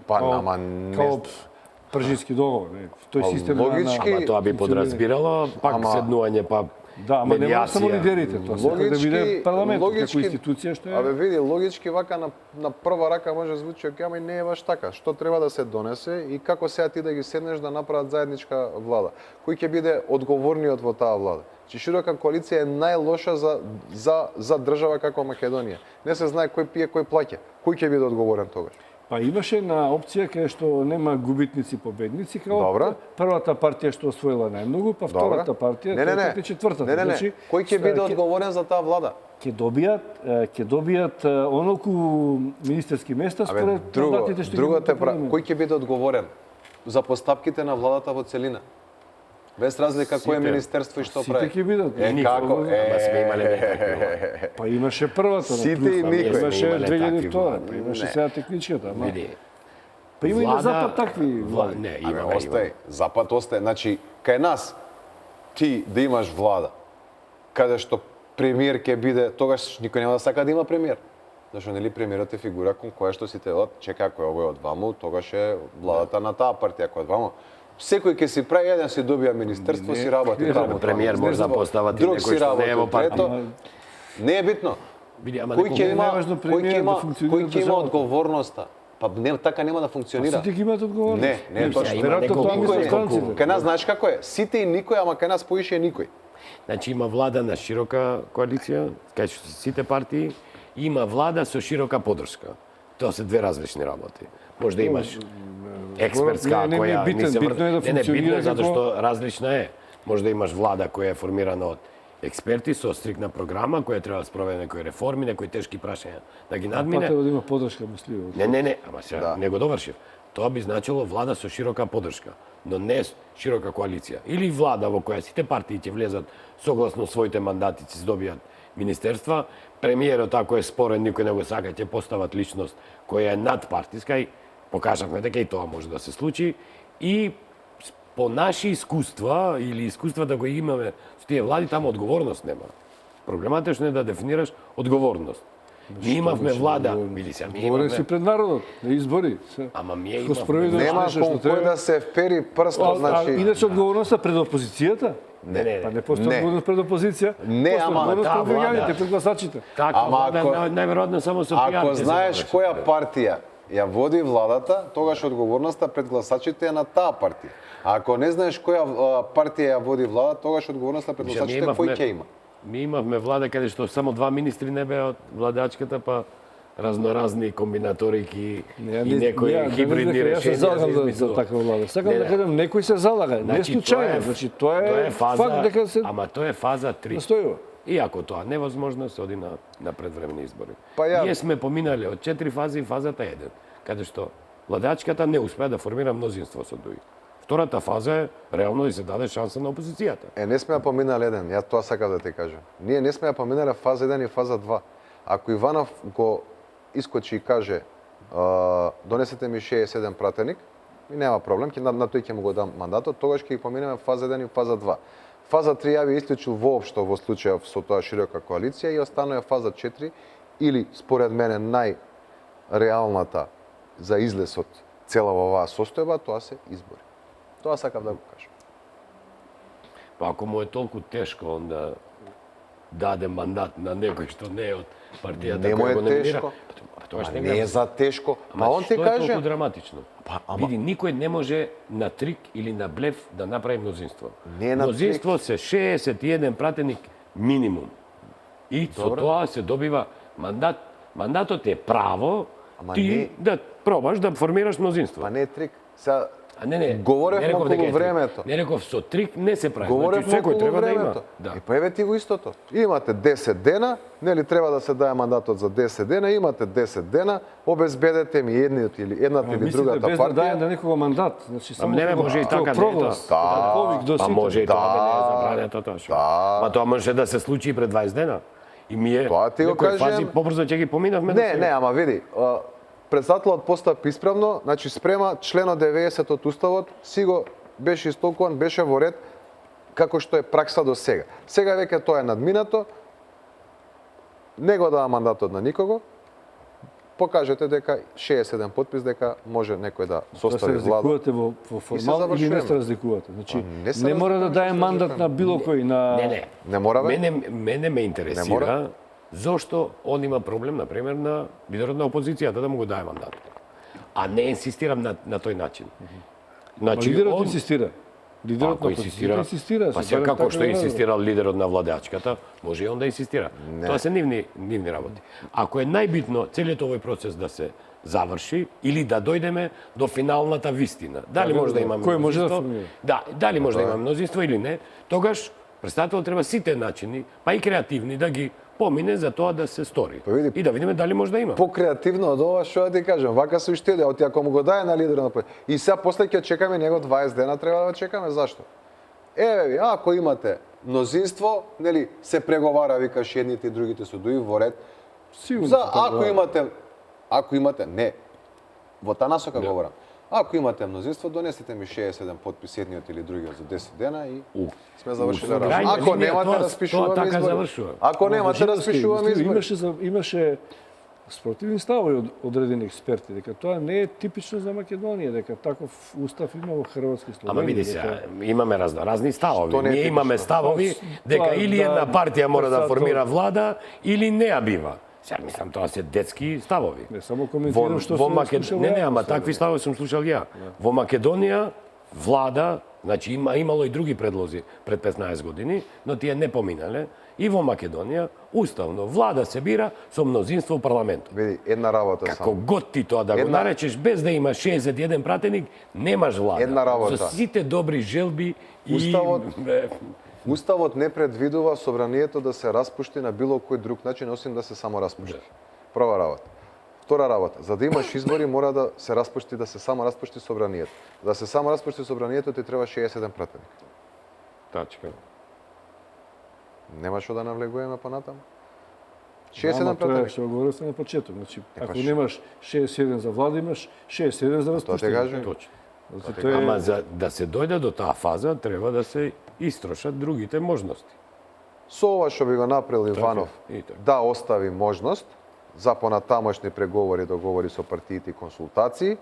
Па Као- ама Као Пржински договор, не? Тој систем логички- Ама тоа би подразбирало пак седнување, па Да, ама не мора само медијација. лидерите, тоа се да биде парламентот како институција што Абе е. види, логички вака на прва рака може звучи окей, ама и не е баш така. Што треба да се донесе и како сега ти да ги седнеш да направат заедничка влада? Кој ќе биде одговорниот во таа влада? Че широка коалиција е најлоша за држава како Македонија. Не се знае кој пие, кој плаќа. Кој ќе биде одговорен тогаш? Па имаше на опција каде што нема губитници победници, како Добро. првата партија што освоила најмногу, па втората партија, третата и четвртата. Не. Значи, Кој ќе биде одговорен за таа влада? ќе добијат онолку министерски места според мандатите што ги другото е имаат во парламент. кој ќе биде одговорен за постапките на владата во целина? Без разлика кое министерство и што Сите прави. ќе бидат. Како? Ама сме имале некакви. Па имаше првата, на Сите плюс, и па никој. имаше Имале такви 2002, влади. па имаше Не. сега техничката, ама. Види, Па има и на влада- запад такви влади. Не, Абе, има. остај, Запад остај. Значи, кај нас, ти да имаш влада, каде што премиер ќе биде, тогаш никој нема да сака да има премиер. Зашто нели премиерот е фигура кон која што сите велат, чека ако е овој од ваму, тогаш е владата на таа партија која од ваму. Секој ќе си прави, еден си добија министерство, си работи таму. Премиер може да постават и друг некој си што не е во работи. Ето, партија. не е битно. Види, ама Кој некој ќе има, неважно кој премиер ќе има, да функционира кој ќе има државата. одговорноста? Па не, така нема да функционира. Сите ги имаат одговорност. Не е точно. Има Веројатно неколку- тоа мислат неколку- странците. Кај нас знаеш како е? Сите и никој, ама кај нас поише е никој. Значи има влада на широка коалиција, кај што се сите партии, и има влада со широка поддршка. Тоа се две различни работи. Може да имаш експертска не, која битно, се битно е да не, битно функционира е затоа како- што различна е. Може да имаш влада која е формирана од експерти со стрикна програма која треба да спроведе некои реформи, некои тешки прашања да ги Па надмине. треба да има поддршка, мисливо. Не, ама сега не го довршив. Тоа би значило влада со широка поддршка, но не широка коалиција. Или влада во која сите партии ќе влезат согласно своите мандати, ќе се добијат министерства, премиерот ако е спорен, никој не го сака, ќе постават личност која е надпартиска и покажавме дека и тоа може да се случи и по наши искуства или искуствата кои имаме со тие влади, таму одговорност нема. Проблемот е што не да дефинираш одговорност. Ми имавме влада, види се, ми Говори си имавме, пред народот, на избори. ама ние Го спроведува имавме, Нема нешто што кон треба. кој да се впери прстот, значи... Иначе одговорноста пред опозицијата? не, Па не постои Не. одговорност пред опозиција. Не, постои ама одговорност таа пред граѓаните, влада- пред гласачите. Таква Ама влада ако- најверојатно само со пијар. Ако ќе се знаеш заврши. која партија ја води владата, тогаш одговорноста пред гласачите е на таа партија. А ако не знаеш која партија ја води владата, тогаш одговорноста пред Више, гласачите кој ќе има? Ми имавме влада каде што само 2 министри не беа од владачката, па разноразни комбинаторики и некои хибридни Јас се решенија залагам се за измислува. таква влада. Сакам Не, да не. кажам, некој се залага, не Значи, случајно. Значи, тоа е факт дека се Ама тоа е фаза 3. настојува. Иако тоа невозможно, се оди на предвремени избори. Па ја- Ние сме поминале од 4 фази, фазата 1, каде што владачката не успеа да формира мнозинство со ДУИ. Втората фаза е реално да се даде шанса на опозицијата. Не сме ја поминале еден, ја тоа сакав да ти кажам. Ние не сме ја поминале фаза 1 и фаза 2. Ако Иванов го искочи и каже донесете ми 61 пратеник, и нема проблем, на тој ќе му го дам мандатот, тогаш ќе ги поминеме фаза 1 и фаза 2. Фаза 3 ја би исклучил воопшто во случајов со тоа широка коалиција и останува фаза 4 или според мене најреалната за излез од цела оваа состојба, тоа се избори. Тоа сакав да го кажам. Па ако му е толку тешко онда даде мандат на некој што не е од партијата Не му која е го номинира, тешко. тогаш Не е за тешко. Ама Он ти што е толку каже, драматично? Види, никој не може на трик или на блеф да направи мнозинство. Не е на Мнозинство се 61 пратеник минимум. И со тоа се добива мандат. Мандатот е право Ама ти не- да пробаш да формираш мнозинство. па не е трик. Сега А не, говоревме не реков дека околу е трик. времето. Не реков со трик не се прави. Говоревме Значи, секој околу треба да има. времето. Да. И па еве ти го истото. Имате 10 дена, нели треба да се даде мандатот за 10 дена, имате 10 дена, обезбедете ми едната или Мислите, другата без да даде партија. на некого мандат. Значи, само не, како- може и како така, не е проглас, тоа. како повик до Па сите. може и тоа да не е забрането тоа што. Ма тоа може да се случи и пред 20 дена. И ние Тоа ти го некои кажем. фази побрзо ќе ги поминавме. Не, ама види, председателот постапи исправно, значи спрема членот 90 од уставот, си го беше истолкуван, беше во ред како што е пракса до сега. Сега веќе тоа е надминато. Не го дава мандатот на никого. Покажете дека 61 подпис дека може некој да Да се состави влада. разликувате во формал или не завршуваме. се разликувате. Значи, не се не мора да разликуваме, даде се мандат на било кој, на... Не. Не мора бе? Мене ме Не интересира мора. зошто он има проблем, на пример, на лидерот на опозицијата да му го даде мандат. А не инсистирам на тој начин. Значи, Лидерот инсистира. Лидерот Ако на инсистира, инсистира. па се сега барем како така што да инсистирал лидерот на владачката, може и он да инсистира. Тоа се нивни работи. Ако е најбитно целиот овој процес да се заврши или да дојдеме до финалната вистина. Дали може да имаме Кој може да мнозинство? формира? Да, дали може да има мнозинство или не, тогаш представител треба сите начини, па и креативни да ги помине за тоа да се стори. Па види, И да видиме дали може да има. Покреативно од ова што да ти кажам, вака се уште оти ако му го даде на лидерот на партија. И сега после ќе чекаме него 20 дена, треба да чекаме зашто? Еве ви, ако имате мнозинство, нели се преговара викаш едните и другите со ДУИ во ред. Сигурно За се така, ако имате не, во таа насока говорам. Ако имате мнозинство, донесете ми 67 подпис едниот или другиот за 10 дена и сме завршили работа. крајна Ако линија, немате, тоа распишуваме така избори. завршува. Ако немате, распишуваме избори. Имаше спротивни ставови од одредени експерти дека тоа не е типично за Македонија, дека таков устав има во Хрватска и Словенија. Ама види се, имаме разни ставови. Што не е Ние имаме типично? ставови дека или една партија мора да sad формира to- влада или не ја бива. Сега мислам тоа се детски ставови. Не само коментирам што во се слуша во Не, ама јавност, такви ставови сум слушал ја. Во Македонија влада, значи имало и други предлози пред 15 години, но тие не поминале. И во Македонија уставно влада се бира со мнозинство во парламентот. Види, една работа Како само. год ти тоа да го Една- наречеш без да имаш 61 пратеник, немаш влада. Една работа. Со сите добри желби и Уставот не предвидува собранието да се распушти на било кој друг начин, освен да се само распушти. Прва работа. Втора работа, за да имаш избори мора да се распушти, да се само распушти собранието. Да се само распушти собранието ти треба 61 пратеник. Тачка. Нема што да навлегуваме понатаму. Ама 61 тоа е пратеник. што говоревте на почеток. Значи, ако ш- немаш 61 за влада, имаш 61 за Тоа те распуштање. кажем. Точно. Значи, тоа е... Ама за да се дојде до таа фаза, треба да се истрошат другите можности. Со ова што би го направил Иванов, и така. да остави можност за понатамошни преговори, договори со партиите и консултации,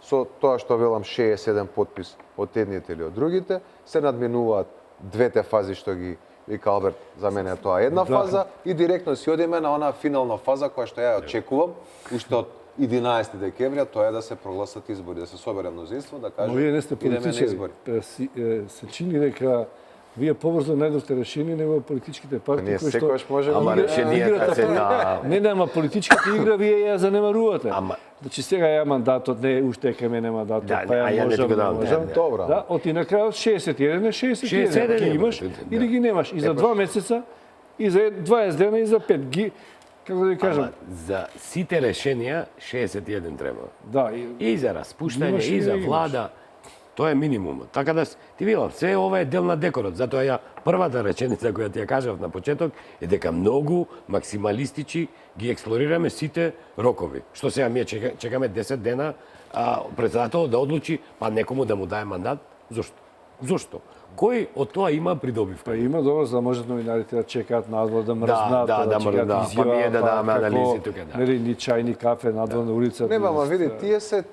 со тоа што велам 67 подпис од едните или од другите, се надминуваат двете фази што ги вика Алберт, за мене е тоа една фаза и директно си одиме на онаа финална фаза која што ја очекувам, уште од 11 декември, тоа е да се прогласат избори, да се собере мнозинство, да Но вие не сте кажем идеме на политичари. избори. Се чини дека вие побрзо најдовте решение него политичките партии Ние кои што секогаш можеме Ама да решенијата се на... Не, ама политичката игра вие ја занемарувате. Ама- Значи сега ја мандатот не уште кај мене мандатот, Да, па а ја ја не ти можам, го давам, можам. да, Добро. Да, оти на крајот 61 е 61, 61 ги е, имаш да. или ги немаш и за 2 месеца, и за 20 дена и за 5 ги како да ви кажам. Ама за сите решенија 61 треба. Да, И за распуштање, Имаш и и за да имаш. влада. Тоа е минимумот. Така да ти велам, се ова е дел на декорот. Затоа ја првата реченица која ти ја кажав на почеток е дека многу максималистичи ги експлорираме сите рокови. Што сега ми чекаме 10 дена председателот да одлучи па некому да му дае мандат. Зошто? Зошто? Кој од тоа има придобивка? па има добро за да можат новинарите да чекаат надвор, да мрзнат, да, да, чекаат да, па ние да даваме анализи тука, да. Нели ни чај, ни кафе надвор на улица. Не, ама види,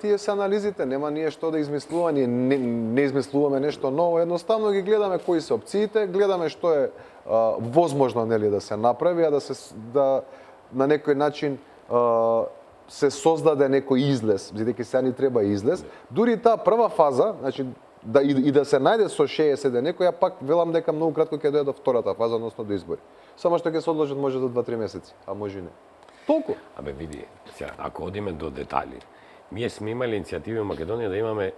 тие се анализите, нема ние што да измислуваме, ние не измислуваме нешто ново, едноставно ги гледаме кои се опциите, гледаме што е возможно нели да се направи, а да на некој начин се создаде некој излез, бидејќи сега ни треба излез. Дури таа прва фаза, значи да се најде со 60 некој, ја пак велам дека многу кратко ќе дојде до втората фаза, односно до избори. Само што ќе се одложат може за 2-3 месеци, а може и не. Толку. Абе види, сега, ако одиме до детали, ние сме имали иницијативи во Македонија да имаме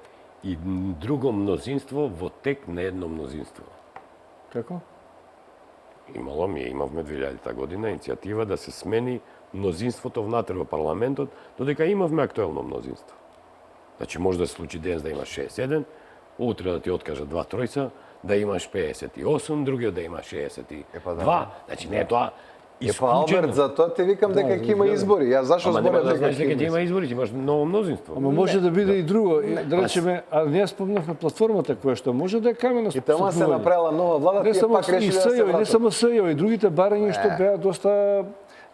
и друго мнозинство во тек на едно мнозинство. Како? Ние имавме 2000 година иницијатива да се смени мнозинството внатре во парламентот, додека имавме актуелно мнозинство. Значи може да се случи денес да имаш 61, утре да ти откажат 2-3, да имаш 58, другиот да има 62. Значи не е тоа Па Алберт, за тоа ти викам дека ќе има избори. Ја зашо Ама нема зборам да дека знаеш дека ќе ќе има има избори, ќе имаш ново мнозинство. Ама може да биде и друго, да речеме, а ние спомнавме платформата која што може да е камена И тама се стапнување. направила нова влада, Не тие само пак и решили да се СЈО, не вратат. само СЈО, и другите барања што беа доста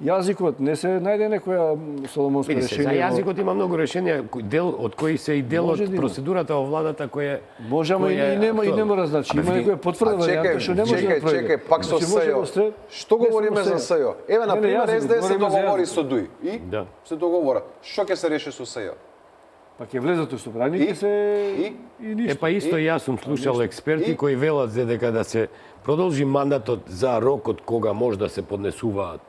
јазикот, не се најде некоја соломонско Види се, за решение. јазикот има многу решенија, од кои се и дел од Може да има. процедурата во владата која Може, ама и не мора значи, Абе, има види, некоја потврда варијанта што не може да пројде. Чекај, пак со Значи, може СЈО. да сте- Што не говориме само за СЈО? Еве, на Не, пример, јазикот, СДС се говориме за договори јазикот. со ДУИ. И Да. се договора. Што ќе се реши со СЈО? Па ќе влезат у собрание И? ќе се и ништо. Па исто и јас сум слушал експерти И? кои велат за дека да се продолжи мандатот за рокот кога може да се поднесуваат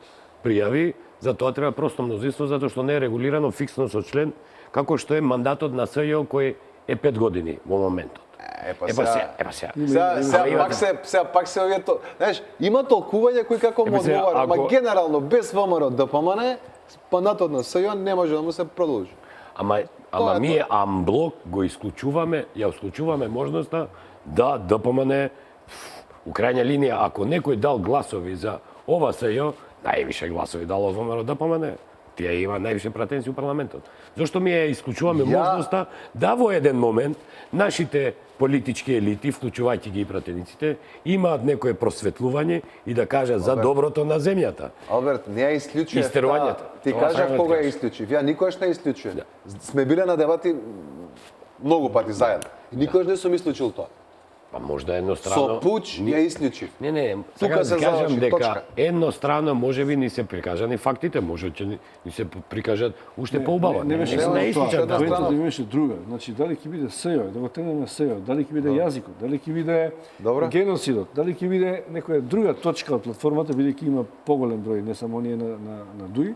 пријави, за тоа треба просто мнозинство затоа што не е регулирано фиксно со член како што е мандатот на СЈО кој е 5 години во моментот. Сега. Сега пак се овие знаеш, има толкување кои како му сега, одговара, ама ако- генерално без ВМРО ДПМН мандатот на СЈО не може да му се продолжи. Ама Тоа е ние амблок го исклучуваме, ја исклучуваме можноста да ДПМН у крајна линија ако некој дал гласови за ова СЈО, највише гласови дало ВМРО ДПМН. Тие има највише пратенци у парламентот. Зошто ми ја исклучуваме можноста да во еден момент нашите политички елити, вклучувајќи ги и пратениците, имаат некое просветлување и да кажат за доброто на земјата. Алберт, не ја исклучував. Истерувањето. Ти Тоа кажав сакам да кога ја кажам. исклучив. Ја никогаш не исклучував. Сме биле на дебати многу пати заедно. И никогаш не сум исклучил тоа. Па можда еднострано... Со пуч ја исклучив. Не, Тука сакам се да кажам заврши, дека точка. еднострано можеби ни се прикажани фактите, може ќе ни се прикажат уште поубаво. Не беше не само е тоа. истичен, да. Поентата имаше друга. Значи, дали ќе биде СЈО, да го тренеме СЈО, дали ќе биде јазикот, дали ќе биде Добро. геноцидот, дали ќе биде некоја друга точка од платформата, бидејќи има поголем број, не само оние на ДУИ.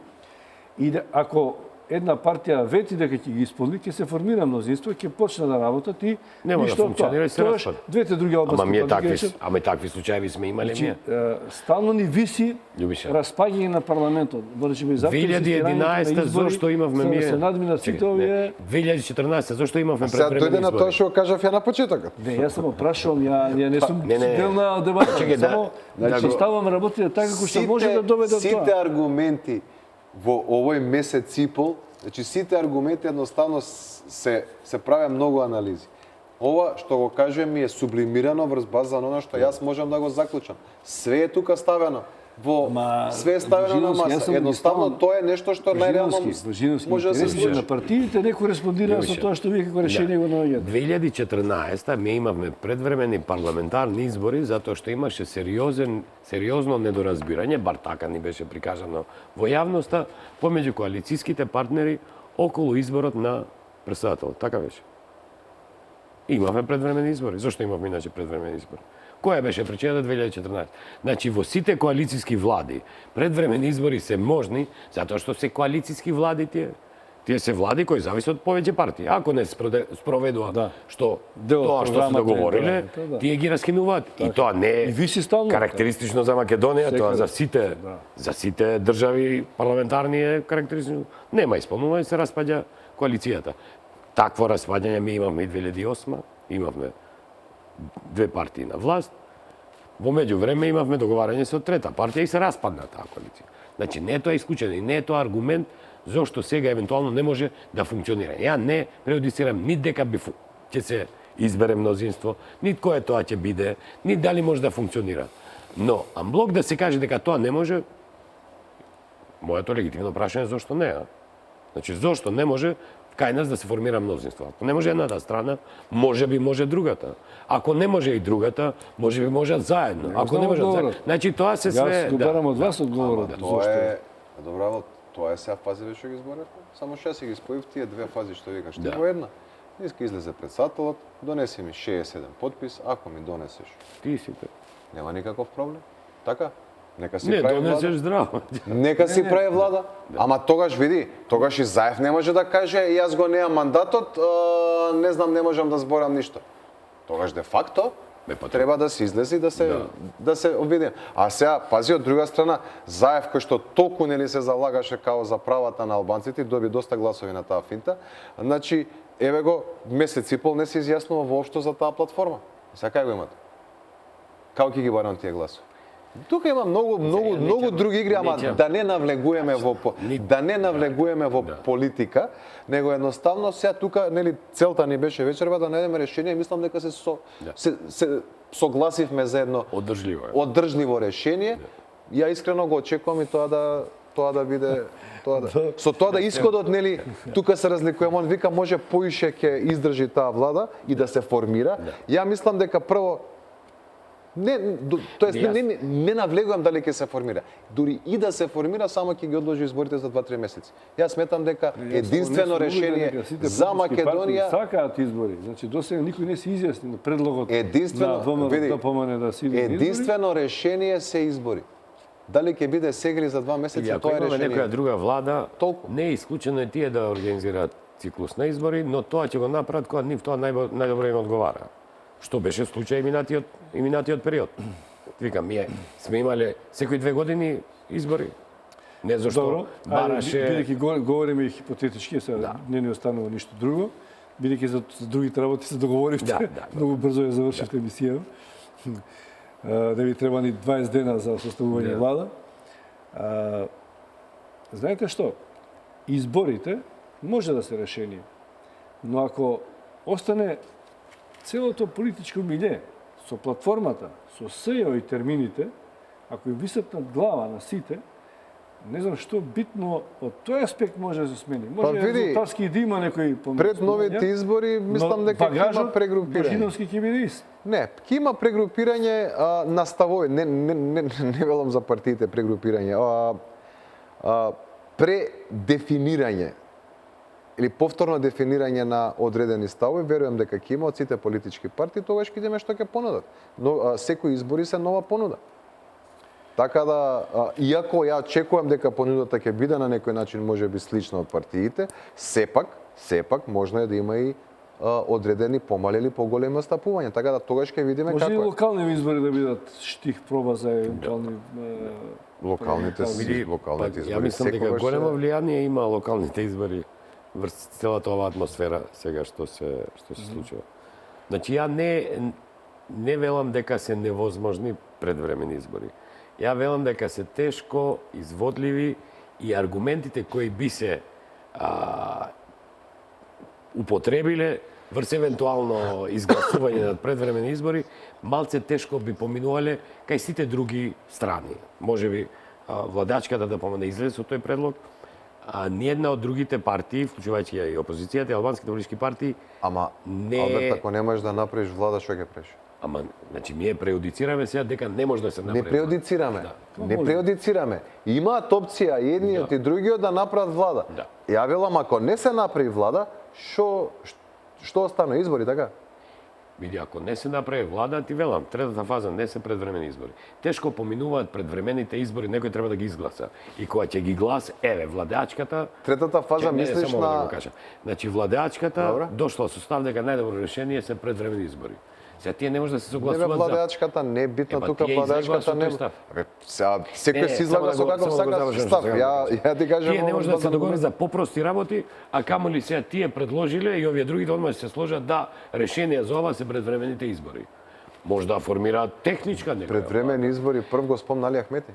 И да, ако една партија вети дека ќе ги исполни, ќе се формира мнозинство, ќе почне да работат и Нема да ништо од функционира и тоа. се Тоаш, распада. двете други области. Ама ние партии ќе такви, речат, ама такви случаи сме имали значи, ние. стално ни виси Љубиша. распаѓање на парламентот. Борчеме затоа 2011 зошто имавме ние? ние? Се надминат сите овие. 2014 зошто имавме Сега дојде предвремени на тоа избори? што кажав ја на почетокот. Не, јас само прашувам, ја не сум не. дел на дебата, Чекај, да- само да да го- ставам работите така како што може да доведе до Сите тоа. аргументи во овој месец и пол, значи сите аргументи едноставно се праве многу анализи. Ова што го кажем ми е сублимирано врз база на она што јас можам да го заклучам. Све е тука ставено. Све е ставено на Божиновски, јас маса. сум Едноставно ги тоа е нешто што најреално Божиновски, може да се интересите на случи. партиите не кореспондираат со Јовише. тоа што вие како решение го наоѓате. 2014 ми имавме предвремени парламентарни избори затоа што имаше сериозно недоразбирање, бар така ни беше прикажано во јавноста, помеѓу коалицијските партнери околу изборот на претседател. Така беше. Имавме предвремени избори. Зошто имавме иначе предвремени избори? Која беше причината 2014? Значи, во сите коалицијски влади, предвремени избори се можни, затоа што се коалицијски влади тие. Тие се влади кои зависат од повеќе партии. Ако не спроведува што Дел од тоа што се програмата е договориле, програмата, да. тие ги раскинуваат. И тоа не И виси стално. карактеристично за Македонија, тоа Секаде. за сите држави парламентарни е карактеристично. Нема исполнување, се распаѓа коалицијата. Такво распаѓање ми имавме и 2008, имавме две партии на власт. Во меѓувреме имавме договарање со трета партија и се распадна таа коалиција. Значи не е тоа исклучено и не е тоа аргумент зошто сега евентуално не може да функционира. Ја не преодицирам ни дека ќе се избере мнозинство, ни кое тоа ќе биде, ни дали може да функционира. Но амблок да се каже дека тоа не може, моето легитимно прашање е зошто не, а? Значи зошто не може кај нас да се формира мнозинство? Ако не може едната страна, може би може другата. Ако не може и другата, може би можат заедно. Ако не можат заедно, значи тоа се све... Јас го барам од вас одговорот. Тоа е добро, тоа е сега фазиве што ги зборевме. Само што си ги споив тие две фази што викаш. Ти во една. Иска излезе председателот, донеси ми 67 подпис, ако ми донесеш, Ти си те. нема никаков проблем. Така? Нека си Не, прави донесеш влада. здраво. Нека си прави влада. Ама тогаш види, тогаш и Заев не може да каже јас го неам мандатот, не знам, не можам да зборам ништо. Тогаш де факто треба да се излезе и да се обидим. А сега пази од друга страна, Заев кој што толку нели се залагаше као за правата на албанците, доби доста гласови на таа финта. Значи, еве го месец и пол не се изјаснува воопшто за таа платформа. Сега кај го имате? Како ќе ги барам тие гласови? Тука има многу други игри, ама да не навлегуваме во политика, него едноставно сега тука нели целта ни беше вечерва да најдеме решение, мислам дека се согласивме за едно одржливо решение. Ја искрено го очекувам и тоа да биде со тоа да исходот нели тука се разликуваме, он вика може поише ќе издржи таа влада и да се формира. Ја мислам дека прво не навлегувам дали ќе се формира. Дури и да се формира, само ќе ги одложи изборите за 2-3 месеци. Јас сметам дека единствено решение за Македонија сакаат избори. Значи досега никој не се изјасни на предлогот единствено на ВМРО да се иде единствено решение се избори. Дали ќе биде сега или за 2 месеци, Ако тоа е имаме решение. некоја друга влада, Толку. не е исклучено и тие да организираат циклус на избори, но тоа ќе го направат кога нив тоа најдобро им одговара. Што беше случај и минатиот период. Викам, ние сме имале секои 2 години избори. Не зашто бараше... Бидејќи говориме и хипотетички, сега не ни останува ништо друго, бидејќи за другите работи се договоривте, многу брзо ја завршивте емисија. Да ви треба ни 20 дена за составување влада. Знаете што? изборите може да се решение. Но ако остане целото политичко милје со платформата, со СЈО и термините, ако им висат над глава на сите, не знам што битно од тој аспект може да се смени. Може резултатски да има некои помилки. Пред новите избори мислам дека ќе има прегрупирање. Бажиновски ќе биде ист. Не, ќе има прегрупирање на ставови, не велам за партиите прегрупирање, предефинирање или повторно дефинирање на одредени ставови, верувам дека ќе има од сите политички партии, тогаш ќе видиме што ќе понудат. Но секои избори се нова понуда. Така да, иако ја очекувам дека понудата ќе биде на некој начин можеби слична од партиите, сепак можно е да има и одредени помали или поголеми остапувања. Така да тогаш ќе видиме може како е. Може и локални избори да бидат штих проба за евентуални локалните избори. Ја мислам дека големо влијание има локалните избори врз целата оваа атмосфера сега што се случува. Значи ја не велам дека се невозможни предвремени избори. Ја велам дека се тешко изводливи и аргументите кои би се употребиле врз евентуално изгласување на предвремени избори, малце тешко би поминувале кај сите други страни. Можеби владачката да помине излезе со тој предлог, ниедна од другите партии, вклучувајќи и опозицијата, и албанските политички партии, Алберт, ако не можеш да направиш влада, што ќе правиш? Ама, значи, ние преюдицираме сега дека не може да се направи. Не преюдицираме. Не преюдицираме. Имаат опција и едниот и другиот да направат влада. Ја велам, ако не се направи влада, што остана избори, така? Види, ако не се направи влада, ти велам, третата фаза не се предвремени избори. Тешко поминуваат предвремените избори, некој треба да ги изгласа. И кога ќе ги глас, владеачката... Третата фаза мислиш на... Да го кажа. Значи, владеачката дошла со став дека најдобро решение се предвремени избори. Сега тие не може да се согласуваат за... владеачката не е битно тука, владеачката не... Секој се излага со каков сака став. Ја ти кажам... Тие не може да се договорат за попрости работи, а камоли сега тие предложиле и овие другите одма се сложат да решение за ова се предвремените избори. Може да формираат техничка некоја. Предвремени избори прв го спомнали Ахмети.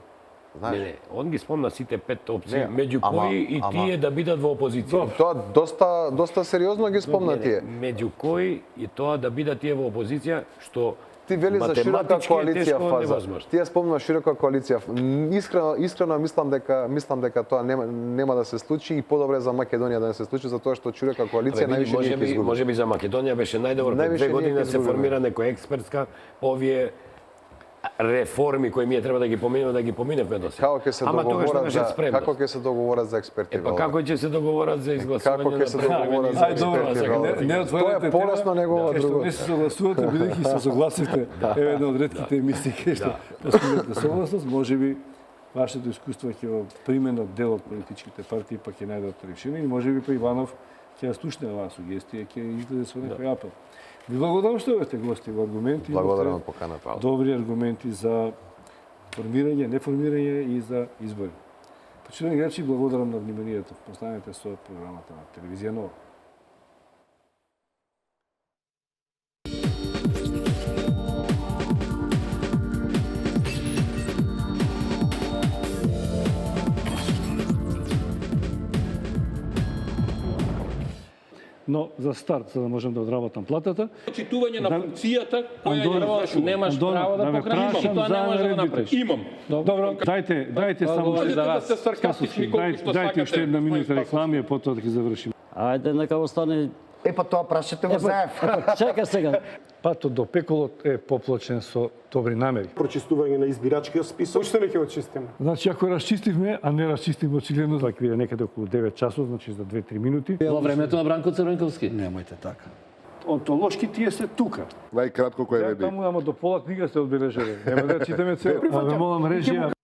Не, он ги спомна сите 5 опции, меѓу кои и тие да бидат во опозиција. Тоа доста сериозно ги спомна тие. Меѓу кои и тоа да бидат тие во опозиција, што ти вели за широка коалиција фаза. Ти ја спомна широка коалиција. Искрено мислам дека тоа нема да се случи и подобро за Македонија да не се случи, затоа што широка коалиција највише ние ќе изгуби. Можеби за Македонија беше најдобро пред 2 години се формира некоја експертска овие реформи кои ние треба да ги поминевме до сега. Како ќе се договорат за експерти? Како ќе се договорат за изгласување на експерти? Не отворете полесно него друго. Не се согласувате, бидејќи се согласивте. Еве една од ретките емисии кај што постигнете согласност, можеби вашето искуство ќе во примена дел од политичките партии пак ќе најдат решение и можеби па Иванов ќе ја слушне оваа сугестија, ќе излезе со некој апел. Ви благодарам што бевте гости во аргументи. Благодарам на поканата. Добри аргументи за формирање, неформирање и за избори. Почитувани гледачи, благодарам на вниманието. Останете со програмата на телевизија Нова. Но за старт, за да можем да одработам платата, Читување на функцијата која ја разрешува. Немаш право да покажеш и тоа не може да направиш. Имам. Добро, дайте само дайте уште една минута реклами, а потоа да ги завршиме. Ајде, нека остане... Па тоа прашате го заев. Чека сега. Патот до пеколот е поплачен со добри намери. Прочистување на избирачкиот список. Уште не ќе очистиме. Значи, ако расчистивме, а не расчистивме очигледно, тоа ќе биде некаде околу 9 часот, значи за 2-3 минути. Во времето на Бранко Црвенковски. Немојте така. Онтолошки тие се тука. Најкратко кој е Таму, ама до пола книга се одбележали. Нема да читаме цел. Ве молам режија.